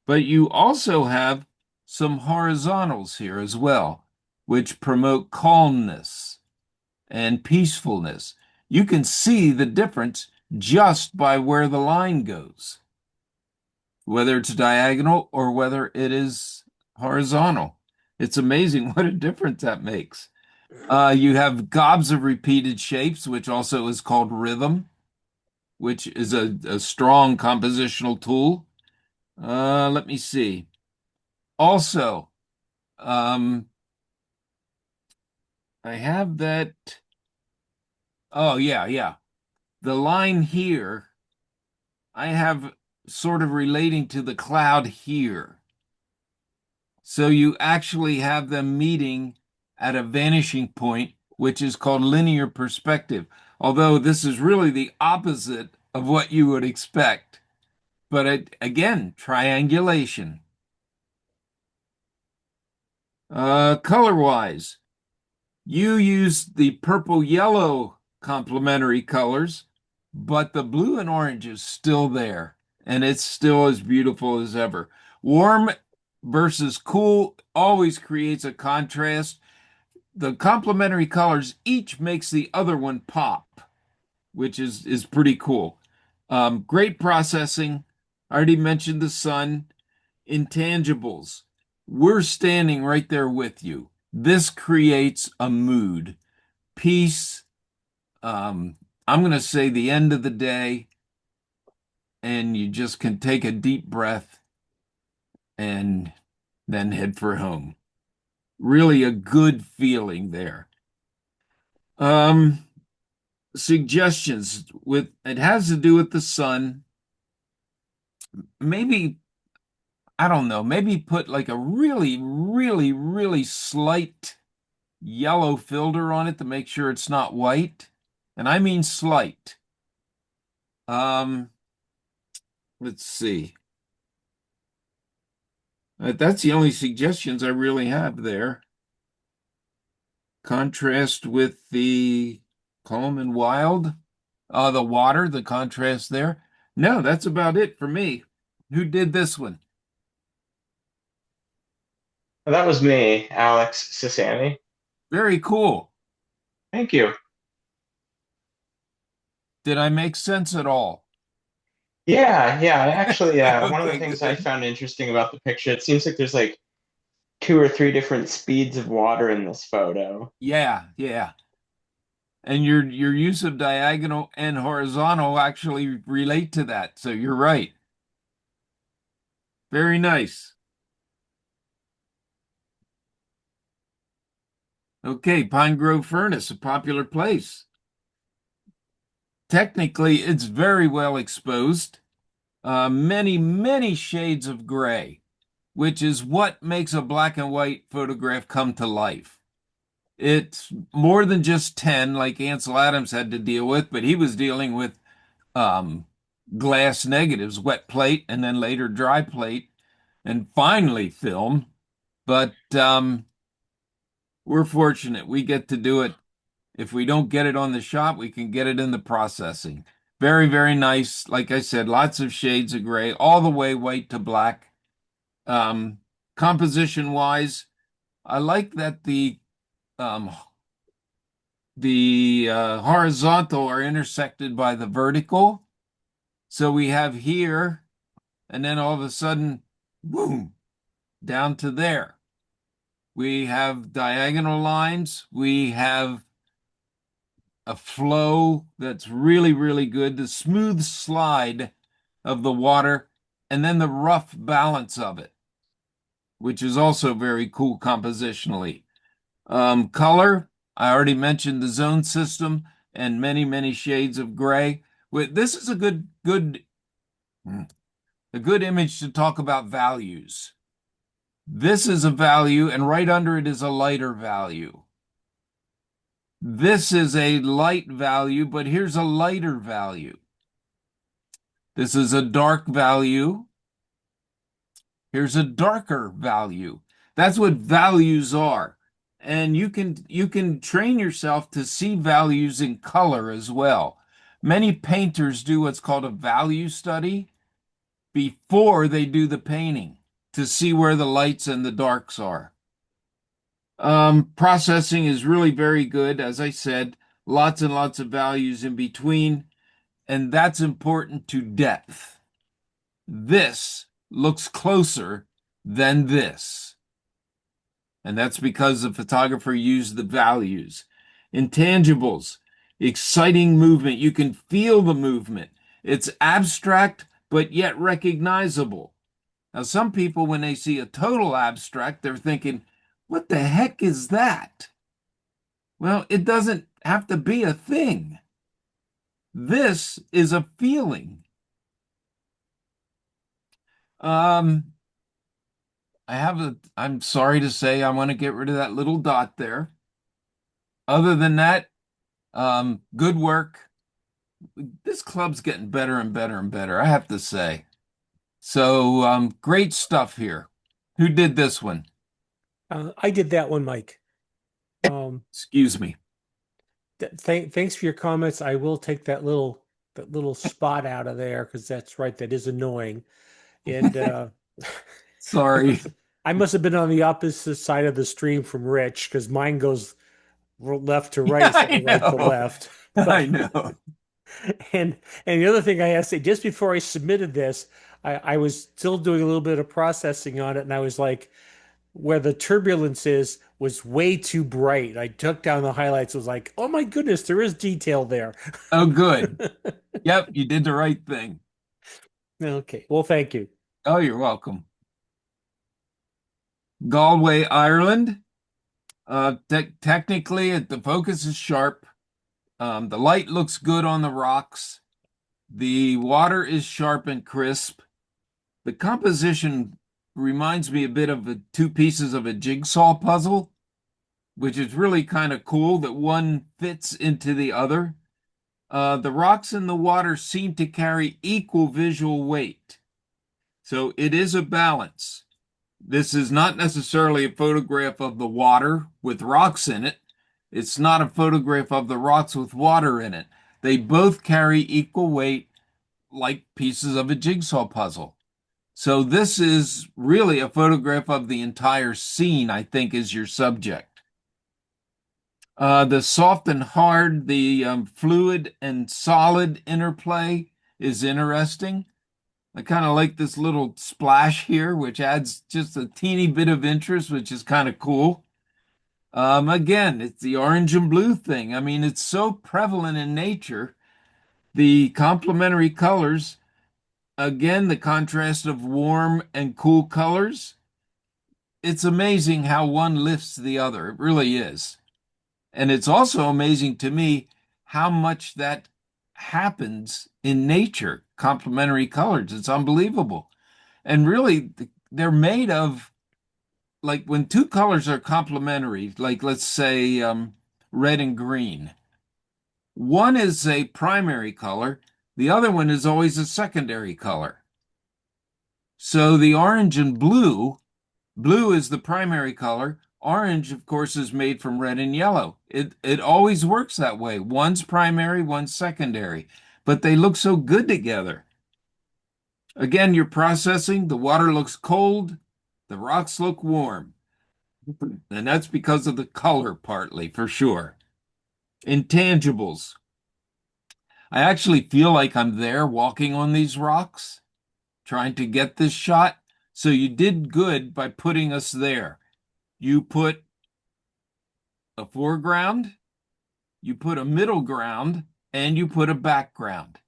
But you also have some horizontals here as well, which promote calmness and peacefulness. You can see the difference just by where the line goes, whether it's diagonal or whether it is horizontal. It's amazing what a difference that makes. You have gobs of repeated shapes, which also is called rhythm, which is a strong compositional tool. Let me see. Also, um, I have that. Oh, yeah, yeah. The line here, I have sort of relating to the cloud here. So you actually have them meeting at a vanishing point, which is called linear perspective. Although this is really the opposite of what you would expect. But again, triangulation. Color-wise, you use the purple-yellow complementary colors, but the blue and orange is still there, and it's still as beautiful as ever. Warm versus cool always creates a contrast. The complementary colors each makes the other one pop, which is pretty cool. Great processing. I already mentioned the sun. Intangibles. We're standing right there with you. This creates a mood, peace. I'm going to say the end of the day, and you just can take a deep breath and then head for home. Really a good feeling there. Um, Suggestions with it has to do with the sun. Maybe, I don't know, maybe put like a really, really, really slight yellow filter on it to make sure it's not white. And I mean slight. Um, let's see. That's the only suggestions I really have there. Contrast with the calm and wild. The water, the contrast there. No, that's about it for me. Who did this one? That was me, Alex Sasani. Very cool. Thank you. Did I make sense at all? Yeah. Actually, one of the Okay, things I good. found interesting about the picture, it seems like there's like two or three different speeds of water in this photo. Yeah. And your use of diagonal and horizontal actually relate to that. So you're right. Very nice. Okay, Pine Grove Furnace, a popular place. Technically, it's very well exposed. Many shades of gray, which is what makes a black and white photograph come to life. It's more than just 10, like Ansel Adams had to deal with, but he was dealing with um, glass negatives, wet plate, and then later dry plate, and finally film. But we're fortunate. We get to do it. If we don't get it on the shot, we can get it in the processing. Very, very nice. Like I said, lots of shades of gray, all the way white to black. Um, Composition wise, I like that um, the horizontal are intersected by the vertical. So we have here, and then all of a sudden, boom, down to there. We have diagonal lines. We have a flow that's really, really good, the smooth slide of the water, and then the rough balance of it, which is also very cool compositionally. Color, I already mentioned the zone system and many shades of gray. This is a good image to talk about values. This is a value, and right under it is a lighter value. This is a light value, but here's a lighter value. This is a dark value. Here's a darker value. That's what values are. And you can train yourself to see values in color as well. Many painters do what's called a value study before they do the painting to see where the lights and the darks are. Processing is really very good. As I said, lots and lots of values in between, and that's important to depth. This looks closer than this. And that's because the photographer used the values. Intangibles, exciting movement. You can feel the movement. It's abstract, but yet recognizable. Now, some people, when they see a total abstract, they're thinking, what the heck is that? Well, it doesn't have to be a thing. This is a feeling. Um, I'm sorry to say I want to get rid of that little dot there. Other than that, good work. This club's getting better and better and better, I have to say. So, great stuff here. Who did this one? I did that one, Mike. Excuse me. Thanks for your comments. I will take that little spot out of there because that's right. That is annoying. And Sorry. I must have been on the opposite side of the stream from Rich because mine goes left to right Yeah, instead I of right to know. left. I But know. and the other thing I have to say, just before I submitted this, I was still doing a little bit of processing on it, and I was like, where the turbulence is was way too bright. I took down the highlights, was like, oh my goodness, there is detail there. Oh, good. Yep, you did the right thing. Okay, well, thank you. Oh, you're welcome. Galway, Ireland. Technically, the focus is sharp. The light looks good on the rocks. The water is sharp and crisp. The composition reminds me a bit of the two pieces of a jigsaw puzzle, which is really kind of cool that one fits into the other. The rocks in the water seem to carry equal visual weight. So it is a balance. This is not necessarily a photograph of the water with rocks in it. It's not a photograph of the rocks with water in it. They both carry equal weight like pieces of a jigsaw puzzle. So this is really a photograph of the entire scene, I think, is your subject. The soft and hard, the fluid and solid interplay is interesting. I kind of like this little splash here, which adds just a teeny bit of interest, which is kind of cool. Again, it's the orange and blue thing. I mean, it's so prevalent in nature. The complementary colors, again, the contrast of warm and cool colors. It's amazing how one lifts the other. It really is. And it's also amazing to me how much that happens in nature, complementary colors. It's unbelievable. And really, they're made of, like, when two colors are complementary, like let's say red and green, one is a primary color, the other one is always a secondary color. So the orange and blue, blue is the primary color. Orange, of course, is made from red and yellow. It always works that way. One's primary, one's secondary, but they look so good together. Again, you're processing, the water looks cold, the rocks look warm. And that's because of the color, partly, for sure. Intangibles. I actually feel like I'm there walking on these rocks, trying to get this shot. So you did good by putting us there. You put a foreground, you put a middle ground, and you put a background.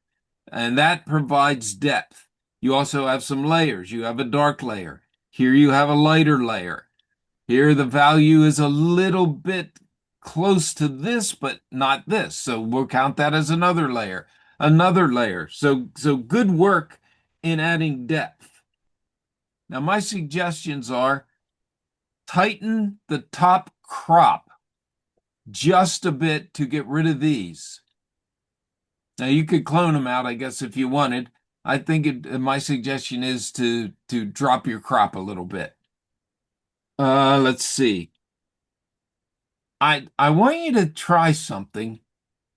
And that provides depth. You also have some layers. You have a dark layer. Here you have a lighter layer. Here the value is a little bit close to this, but not this. So we'll count that as another layer, another layer. So good work in adding depth. Now my suggestions are tighten the top crop just a bit to get rid of these. Now you could clone them out, I guess, if you wanted. I think my suggestion is to drop your crop a little bit. Let's see. I want you to try something.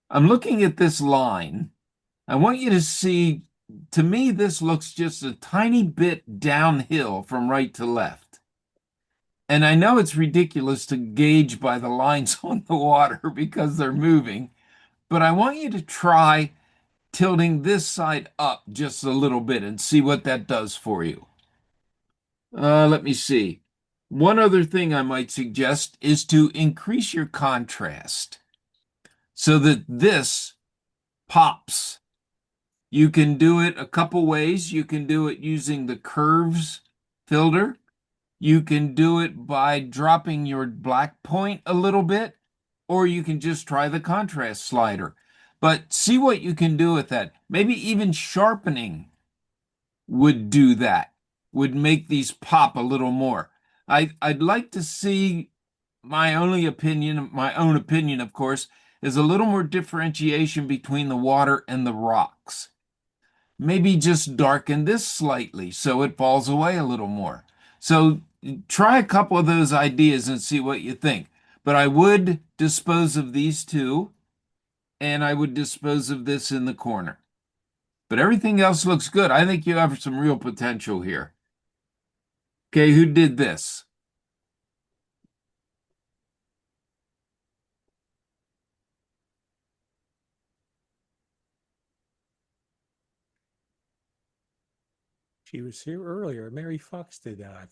I'm looking at this line. I want you to see, to me, this looks just a tiny bit downhill from right to left. And I know it's ridiculous to gauge by the lines on the water because they're moving, but I want you to try tilting this side up just a little bit and see what that does for you. Let me see. One other thing I might suggest is to increase your contrast so that this pops. You can do it a couple ways. You can do it using the curves filter. You can do it by dropping your black point a little bit, or you can just try the contrast slider. But see what you can do with that. Maybe even sharpening would do that, would make these pop a little more. I'd like to see my own opinion, of course, is a little more differentiation between the water and the rocks. Maybe just darken this slightly so it falls away a little more. So try a couple of those ideas and see what you think. But I would dispose of these two, and I would dispose of this in the corner. But everything else looks good. I think you have some real potential here. Okay, who did this? She was here earlier. Mary Fox did that.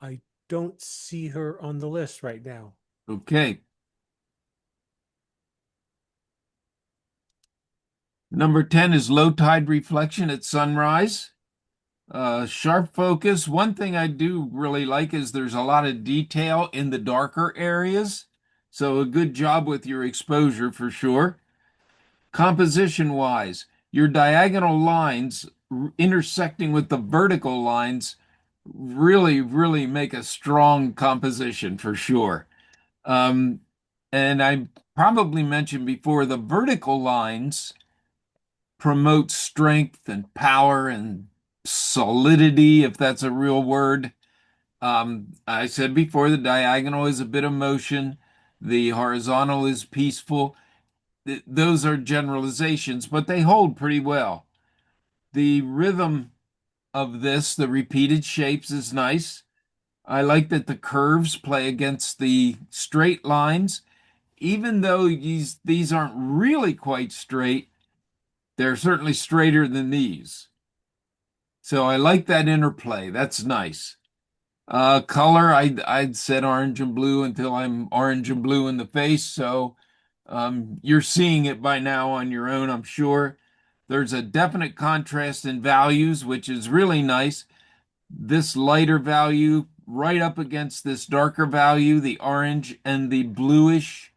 I don't see her on the list right now. Okay. Number 10 is low tide reflection at sunrise. Sharp focus. One thing I do really like is there's a lot of detail in the darker areas. So a good job with your exposure for sure. Composition wise, your diagonal lines intersecting with the vertical lines really make a strong composition for sure. Um, and I probably mentioned before the vertical lines promote strength and power and solidity, if that's a real word. I said before the diagonal is a bit of motion, the horizontal is peaceful. Those are generalizations, but they hold pretty well. The rhythm of this, the repeated shapes, is nice. I like that the curves play against the straight lines. Even though these aren't really quite straight, they're certainly straighter than these. So I like that interplay. That's nice. Color, I'd said orange and blue until I'm orange and blue in the face. So you're seeing it by now on your own, I'm sure. There's a definite contrast in values, which is really nice. This lighter value right up against this darker value, the orange and the bluish,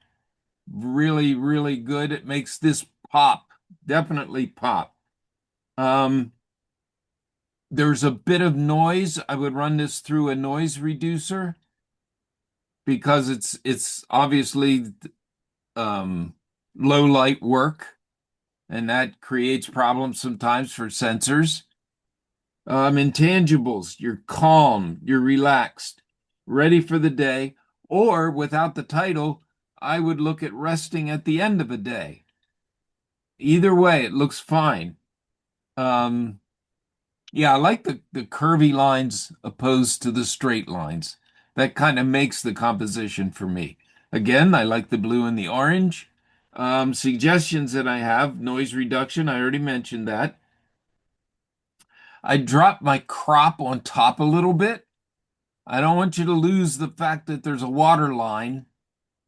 really good. It makes this pop, definitely pop. Um, there's a bit of noise. I would run this through a noise reducer because it's obviously low light work, and that creates problems sometimes for sensors. Intangibles, you're calm, you're relaxed, ready for the day, or without the title, I would look at resting at the end of a day. Either way, it looks fine. Um, yeah, I like the curvy lines opposed to the straight lines. That kind of makes the composition for me. Again, I like the blue and the orange. Suggestions that I have, noise reduction, I already mentioned that. I dropped my crop on top a little bit. I don't want you to lose the fact that there's a water line,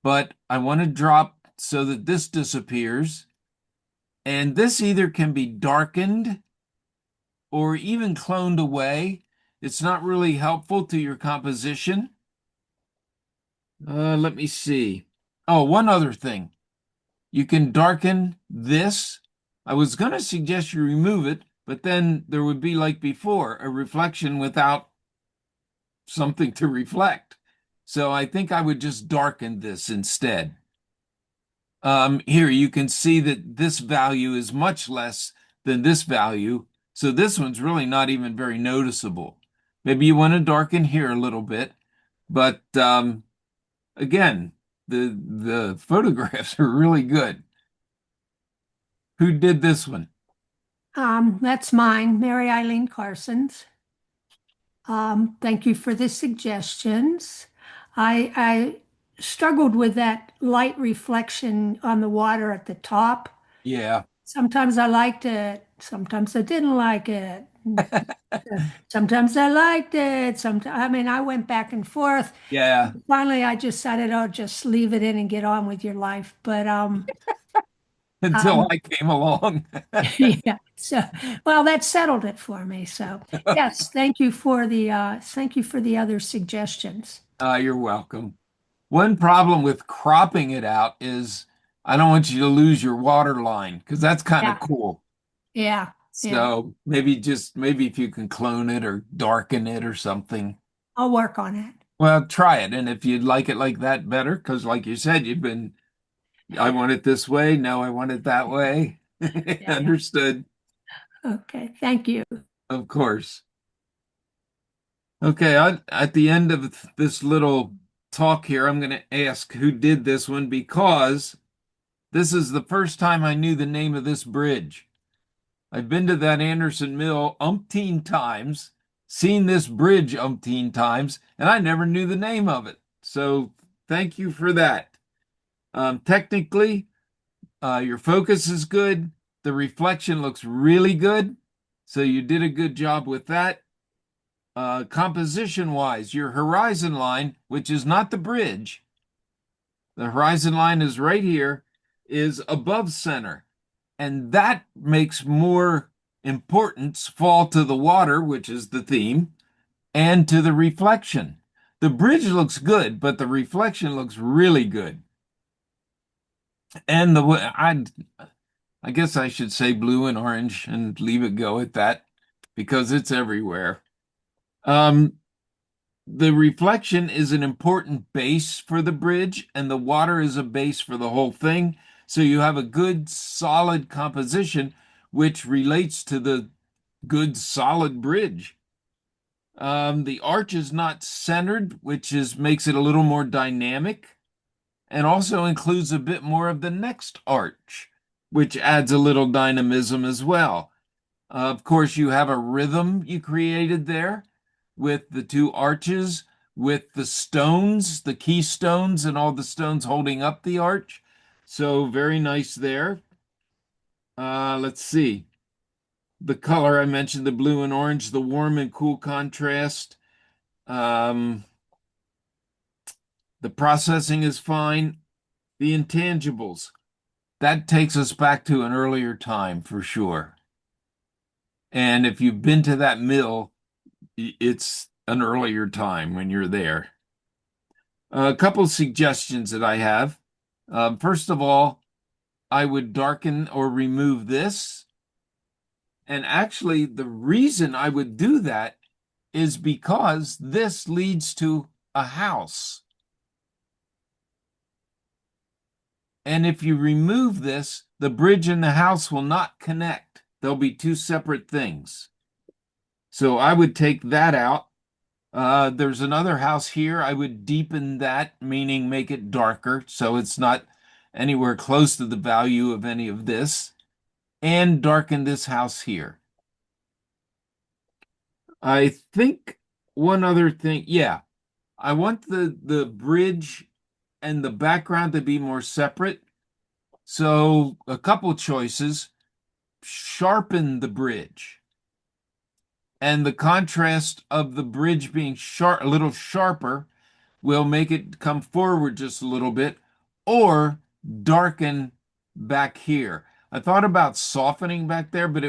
but I want to drop so that this disappears. And this either can be darkened or even cloned away. It's not really helpful to your composition. Let me see. Oh, one other thing. You can darken this. I was going to suggest you remove it, but then there would be, like before, a reflection without something to reflect. So I think I would just darken this instead. Here you can see that this value is much less than this value. So this one's really not even very noticeable. Maybe you want to darken here a little bit, but again, the photographs are really good. Who did this one? That's mine, Mary Eileen Carson's. Thank you for the suggestions. I struggled with that light reflection on the water at the top. Yeah. Sometimes I liked it, sometimes I didn't like it. Sometimes I liked it. Sometimes, I mean, I went back and forth. Yeah. Finally, I decided, oh, just leave it in and get on with your life. But Until I came along. yeah. So, well, that settled it for me. So, yes, thank you for the other suggestions. You're welcome. One problem with cropping it out is I don't want you to lose your water line because that's kind of Yeah. cool. Yeah. Yeah, So maybe if you can clone it or darken it or something. I'll work on it. Well, try it. And if you'd like it like that better, because like you said, I want it this way. No, I want it that way. Yeah. Understood. Okay, thank you. Of course. Okay, at the end of this little talk here, I'm going to ask who did this one because this is the first time I knew the name of this bridge. I've been to that Anderson Mill umpteen times, seen this bridge umpteen times, and I never knew the name of it. So thank you for that. Technically, your focus is good. The reflection looks really good. So you did a good job with that. Composition wise, your horizon line, which is not the bridge, the horizon line is right here, is above center. And that makes more importance fall to the water, which is the theme, and to the reflection. The bridge looks good, but the reflection looks really good. And I guess I should say blue and orange and leave it go at that because it's everywhere. Um, the reflection is an important base for the bridge, and the water is a base for the whole thing. So you have a good, solid composition, which relates to the good, solid bridge. The arch is not centered, which makes it a little more dynamic, and also includes a bit more of the next arch, which adds a little dynamism as well. Of course, you have a rhythm you created there with the two arches, with the stones, the keystones, and all the stones holding up the arch. So very nice there. Let's see. The color I mentioned, the blue and orange, the warm and cool contrast. Um, the processing is fine. The intangibles, that takes us back to an earlier time for sure. And if you've been to that mill, it's an earlier time when you're there. A couple suggestions that I have. First of all, I would darken or remove this. And actually, the reason I would do that is because this leads to a house. And if you remove this, the bridge and the house will not connect. They'll be two separate things. So I would take that out. There's another house here. I would deepen that, meaning make it darker so it's not anywhere close to the value of any of this, and darken this house here. I think one other thing, yeah, I want the bridge and the background to be more separate. So a couple choices, sharpen the bridge. And the contrast of the bridge being sharp, a little sharper, will make it come forward just a little bit, or darken back here. I thought about softening back there, but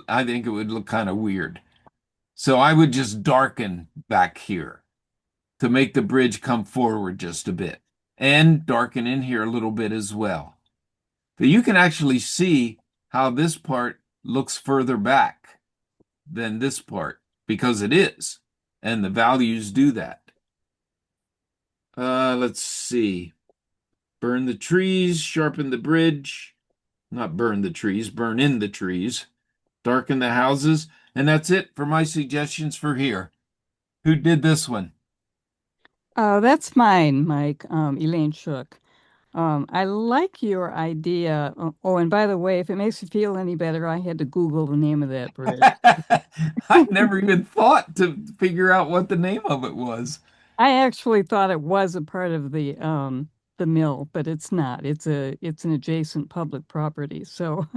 I think it would look kind of weird. So I would just darken back here to make the bridge come forward just a bit, and darken in here a little bit as well. But you can actually see how this part looks further back than this part because it is, and the values do that. Let's see. Burn the trees, sharpen the bridge. Not burn the trees, burn in the trees. Darken the houses. And that's it for my suggestions for here. Who did this one? That's mine, Mike. Elaine Shook. I like your idea. Oh, and by the way, if it makes you feel any better, I had to Google the name of that bridge. I never even thought to figure out what the name of it was. I actually thought it was a part of the mill, but it's not. It's an adjacent public property. So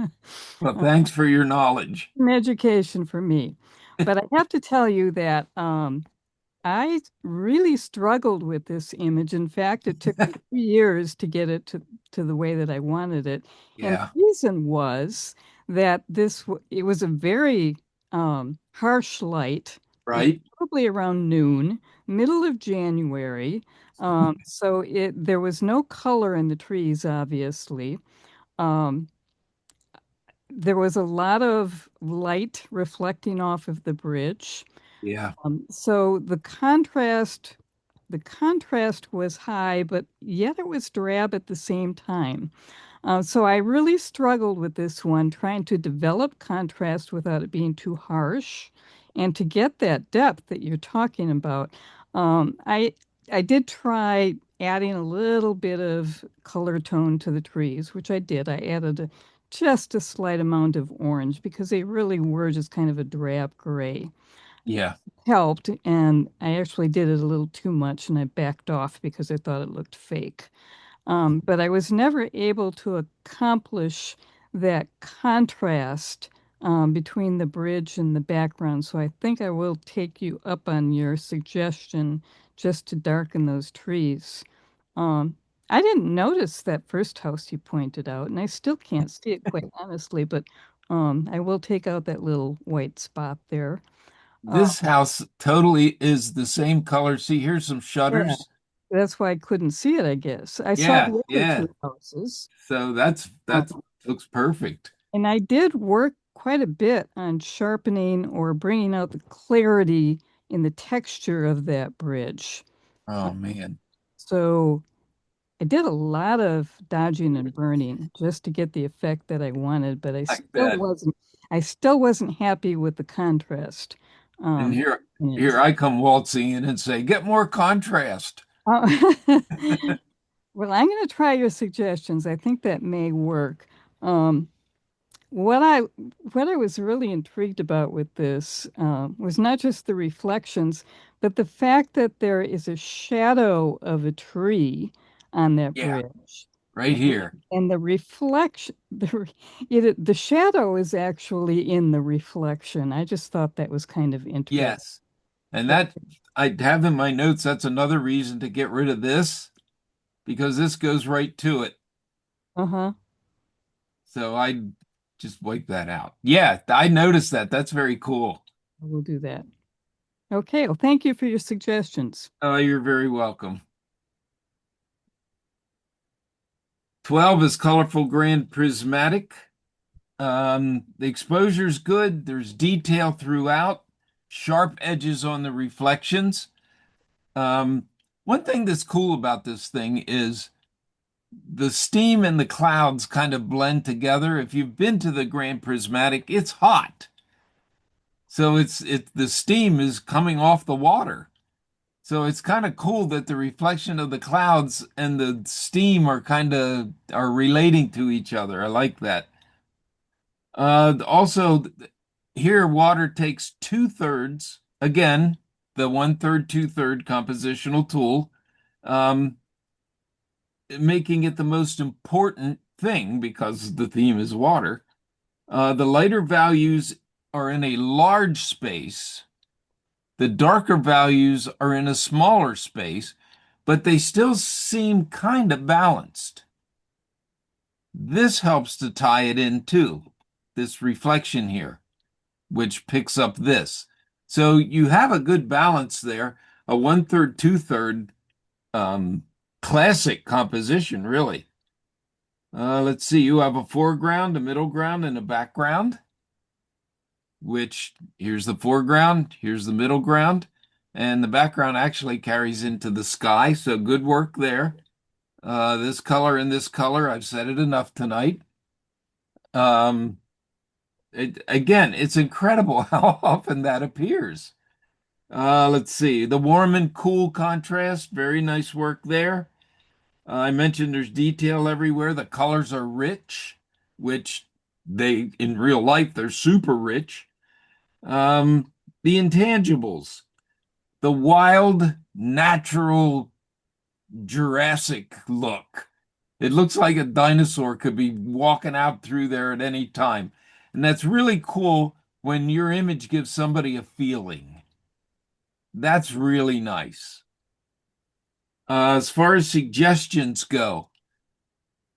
Well, thanks for your knowledge. an education for me. But I have to tell you that I really struggled with this image. In fact, it took me 3 years to get it to the way that I wanted it. And Yeah, the reason was that it was a very harsh light. It was right. probably around noon, middle of January. So there was no color in the trees, obviously. Um, there was a lot of light reflecting off of the bridge. Yeah. So the contrast was high, but yet it was drab at the same time. So I really struggled with this one, trying to develop contrast without it being too harsh, and to get that depth that you're talking about. Um, I I did try adding a little bit of color tone to the trees, which I did. I added just a slight amount of orange because they really were just kind of a drab gray. Yeah. Helped, and I actually did it a little too much, and I backed off because I thought it looked fake. But I was never able to accomplish that contrast between the bridge and the background. So I think I will take you up on your suggestion just to darken those trees. Um, I didn't notice that first house you pointed out, and I still can't see it quite honestly, but I will take out that little white spot there. Uh, This house totally is the same color. See, here's some yeah, shutters. that's why I couldn't see it, I guess. I saw Yeah, the other yeah. two houses. So that's Um, looks perfect. And I did work quite a bit on sharpening or bringing out the clarity in the texture of that bridge. Uh, Oh man. so I did a lot of dodging and burning just to get the effect that I wanted, but I bet. I still wasn't happy with the contrast. And Um, in here it. I come waltzing in and say, get more contrast. Uh, well, I'm going to try your suggestions. I think that may work. Um, What I what I was really intrigued about with this was not just the reflections, but the fact that there is a shadow of a tree on that Yeah, bridge, right here. and the reflection, the shadow is actually in the reflection. I just thought that was kind of interesting. Yes. And that I have in my notes, that's another reason to get rid of this because this goes right to it. Uh-huh. So I just wipe that out. Yeah, I noticed that. That's very cool. I will do that. Okay. Well, thank you for your suggestions. Oh, you're very welcome. 12 is colorful grand prismatic. The exposure's good. There's detail throughout, sharp edges on the reflections. Um, One thing that's cool about this thing is the steam and the clouds kind of blend together. If you've been to the Grand Prismatic, it's hot. So the steam is coming off the water. So it's kind of cool that the reflection of the clouds and the steam are relating to each other. I like that. Also, here water takes two-thirds. Again, the one-third, two-third compositional tool, um, making it the most important thing because the theme is water. The lighter values are in a large space. The darker values are in a smaller space, but they still seem kind of balanced. This helps to tie it in too, this reflection here, which picks up this. So you have a good balance there, a one-third, two-third classic composition, really. Let's see, you have a foreground, a middle ground, and a background, which here's the foreground, here's the middle ground, and the background actually carries into the sky. So good work there. This color and this color, I've said it enough tonight. Um, Again, it's incredible how often that appears. Let's see, the warm and cool contrast, very nice work there. I mentioned there's detail everywhere. The colors are rich, which in real life, they're super rich. The intangibles, the wild, natural Jurassic look. It looks like a dinosaur could be walking out through there at any time. And that's really cool when your image gives somebody a feeling. That's really nice. As far as suggestions go,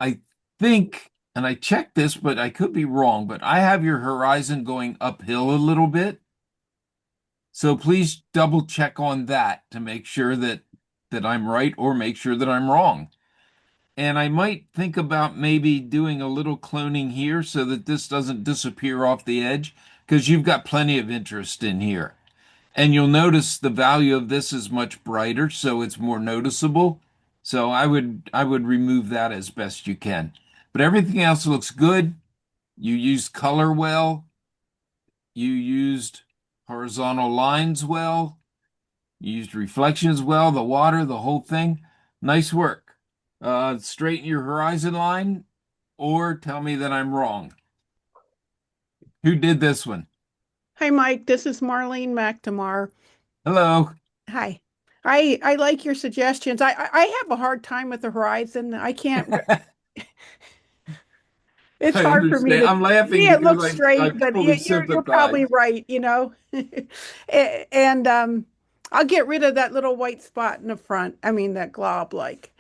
I think, and I checked this, but I could be wrong, but I have your horizon going uphill a little bit. So please double check on that to make sure that I'm right or make sure that I'm wrong. And I might think about maybe doing a little cloning here so that this doesn't disappear off the edge, because you've got plenty of interest in here. And you'll notice the value of this is much brighter, so it's more noticeable. So I would remove that as best you can. But everything else looks good. You used color well. You used horizontal lines well. You used reflections well, the water, the whole thing. Nice work. Straighten your horizon line or tell me that I'm wrong. Who did this one? Hi, Mike. This is Marlene McNamara. Hello. Hi. I like your suggestions. I have a hard time with the horizon. I can't. It's I hard for me understand. to. I'm To laughing me, it because looks I straight, but fully you're probably sympathize. right. And I'll get rid of that little white spot in the front. I mean that glob. Like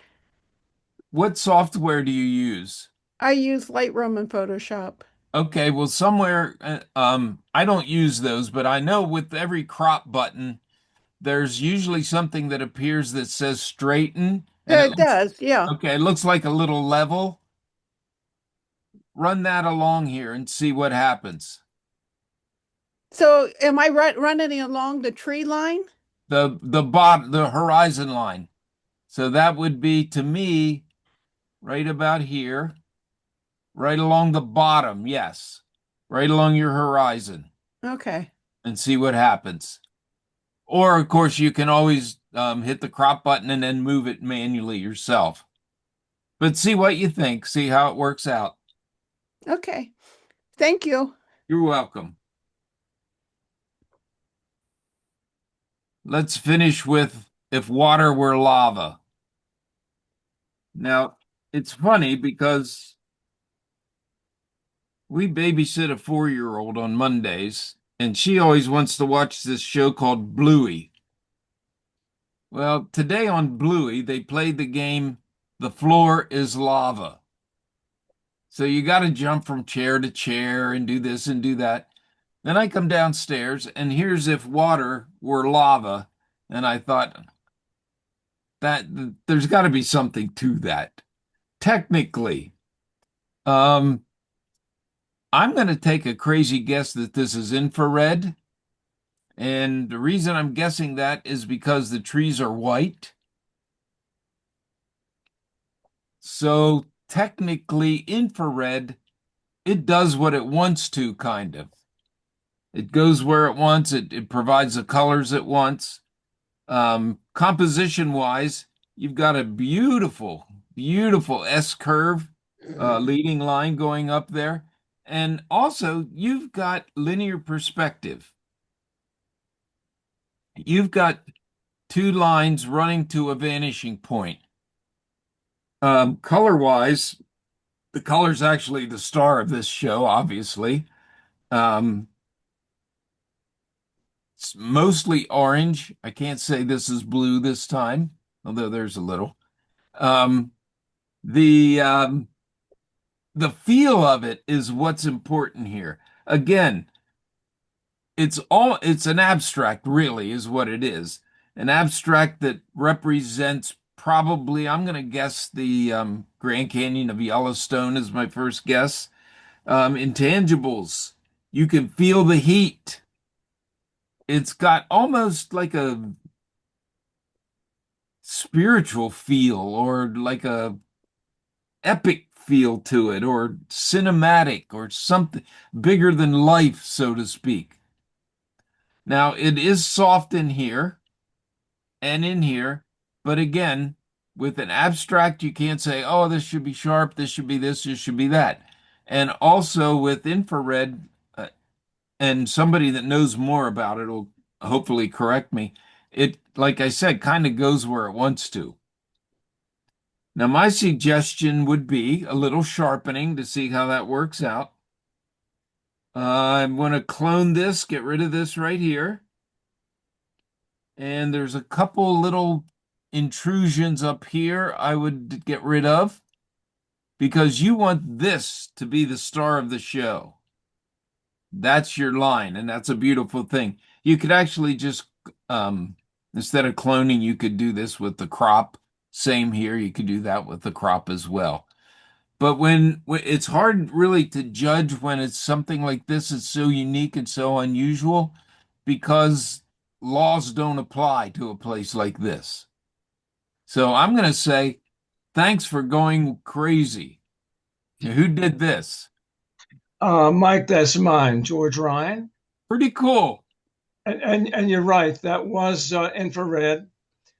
What software do you use? I use Lightroom and Photoshop. Okay, well, somewhere, I don't use those, but I know with every crop button, there's usually something that appears that says straighten, and It does, yeah. okay, it looks like a little level. Run that along here and see what happens. So am I running along the tree line? The horizon line. So that would be to me right about here, right along the bottom, yes, right along your horizon, Okay. and see what happens. Or, of course, you can always hit the crop button and then move it manually yourself. But see what you think, see how it works out. Okay. Thank you. You're welcome. Let's finish with if water were lava. Now, it's funny because we babysit a 4-year-old on Mondays, and she always wants to watch this show called Bluey. Well, today on Bluey, they played the game The Floor is Lava. So you got to jump from chair to chair and do this and do that. Then I come downstairs, and here's if water were lava. And I thought that there's got to be something to that. Technically, um, I'm going to take a crazy guess that this is infrared. And the reason I'm guessing that is because the trees are white. So technically, infrared, it does what it wants to, kind of. It goes where it wants, it provides the colors it wants. Composition wise, you've got a beautiful, beautiful S curve leading line going up there. And also, you've got linear perspective. You've got two lines running to a vanishing point. Color wise, the color's actually the star of this show, obviously. Um, it's mostly orange. I can't say this is blue this time, although there's a little. Um, the um, the feel of it is what's important here. Again, it's an abstract, really, is what it is. An abstract that represents probably, I'm going to guess the Grand Canyon of Yellowstone is my first guess. Intangibles, you can feel the heat. It's got almost like a spiritual feel or like a epic feel to it or cinematic or something bigger than life, so to speak. Now, it is soft in here and in here, but again, with an abstract, you can't say, oh, this should be sharp, this should be this should be that. And also with infrared, and somebody that knows more about it will hopefully correct me. It, like I said, kind of goes where it wants to. Now, my suggestion would be a little sharpening to see how that works out. I'm going to clone this, get rid of this right here. And there's a couple little intrusions up here I would get rid of because you want this to be the star of the show. That's your line, and that's a beautiful thing. You could actually just, instead of cloning, you could do this with the crop Same here. You could do that with the crop as well. But when it's hard really to judge when it's something like this, it's so unique and so unusual because laws don't apply to a place like this. So I'm going to say thanks for going crazy. Who did this? Mike, that's mine, George Ryan. Pretty cool. And you're right, that was infrared.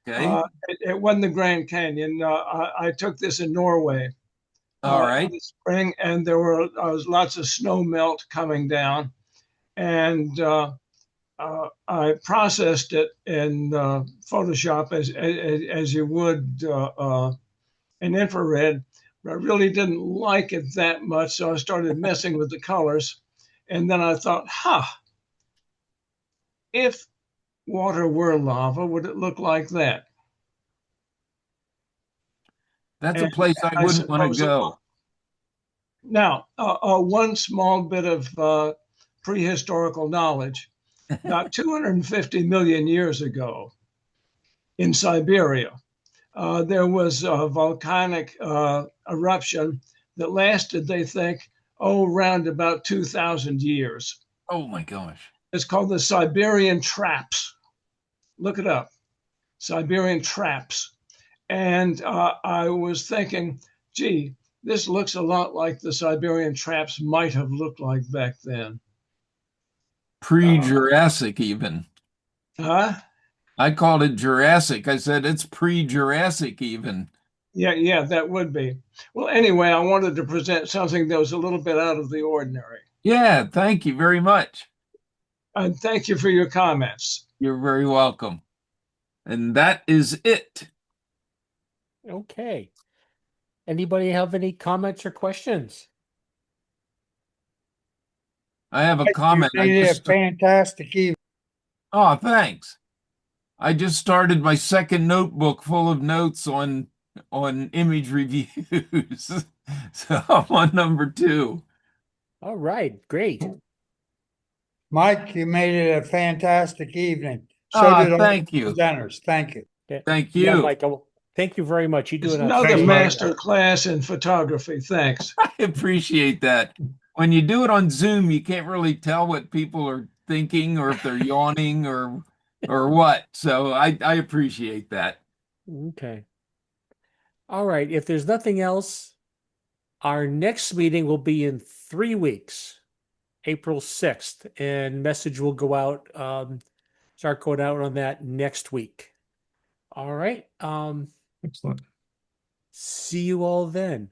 Okay. It wasn't the Grand Canyon. I took this in Norway All in right. the spring, and there was lots of snow melt coming down, and I processed it in Photoshop as you would in infrared. But I really didn't like it that much, so I started messing with the colors, and then I thought, if water were lava, would it look like that? That's a And place I I wouldn't want to suppose it go. will. Now, one small bit of prehistorical knowledge. About 250 million years ago in Siberia, there was a volcanic eruption that lasted, they think, around about 2,000 years. Oh my gosh. It's called the Siberian Traps. Look it up, Siberian Traps. And I was thinking, gee, this looks a lot like the Siberian Traps might have looked like back then. Pre-Jurassic even. Huh? I called it Jurassic. I said it's pre-Jurassic even. Yeah, that would be. Well, anyway, I wanted to present something that was a little bit out of the ordinary. Yeah, thank you very much. And thank you for your comments. You're very welcome. And that is it. Okay. Anybody have any comments or questions? I have a comment. You did a fantastic evening. Oh, thanks. I just started my second notebook full of notes on image reviews. So I'm on number 2. All right, great. Mike, you made it a fantastic evening. So did all Thank the you. presenters. Thank you. Thank Yeah, you. Michael. Thank you very much. You do It's an another outstanding master job. class in photography. Thanks. I appreciate that. When you do it on Zoom, you can't really tell what people are thinking or if they're yawning or what. So I appreciate that. Okay. All right. If there's nothing else, our next meeting will be in 3 weeks, April 6th, and message will go out, start going out on that next week. All right. Excellent. See you all then.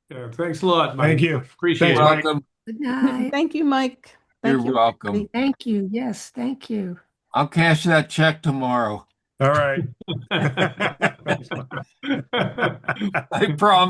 Yeah, thanks a lot, Mike. Thank you. Appreciate You're it. welcome. Good night. Thank you, Mike. You're Thank you. welcome. Thank you. Yes, thank you. I'll cash that check tomorrow. All right. I promise.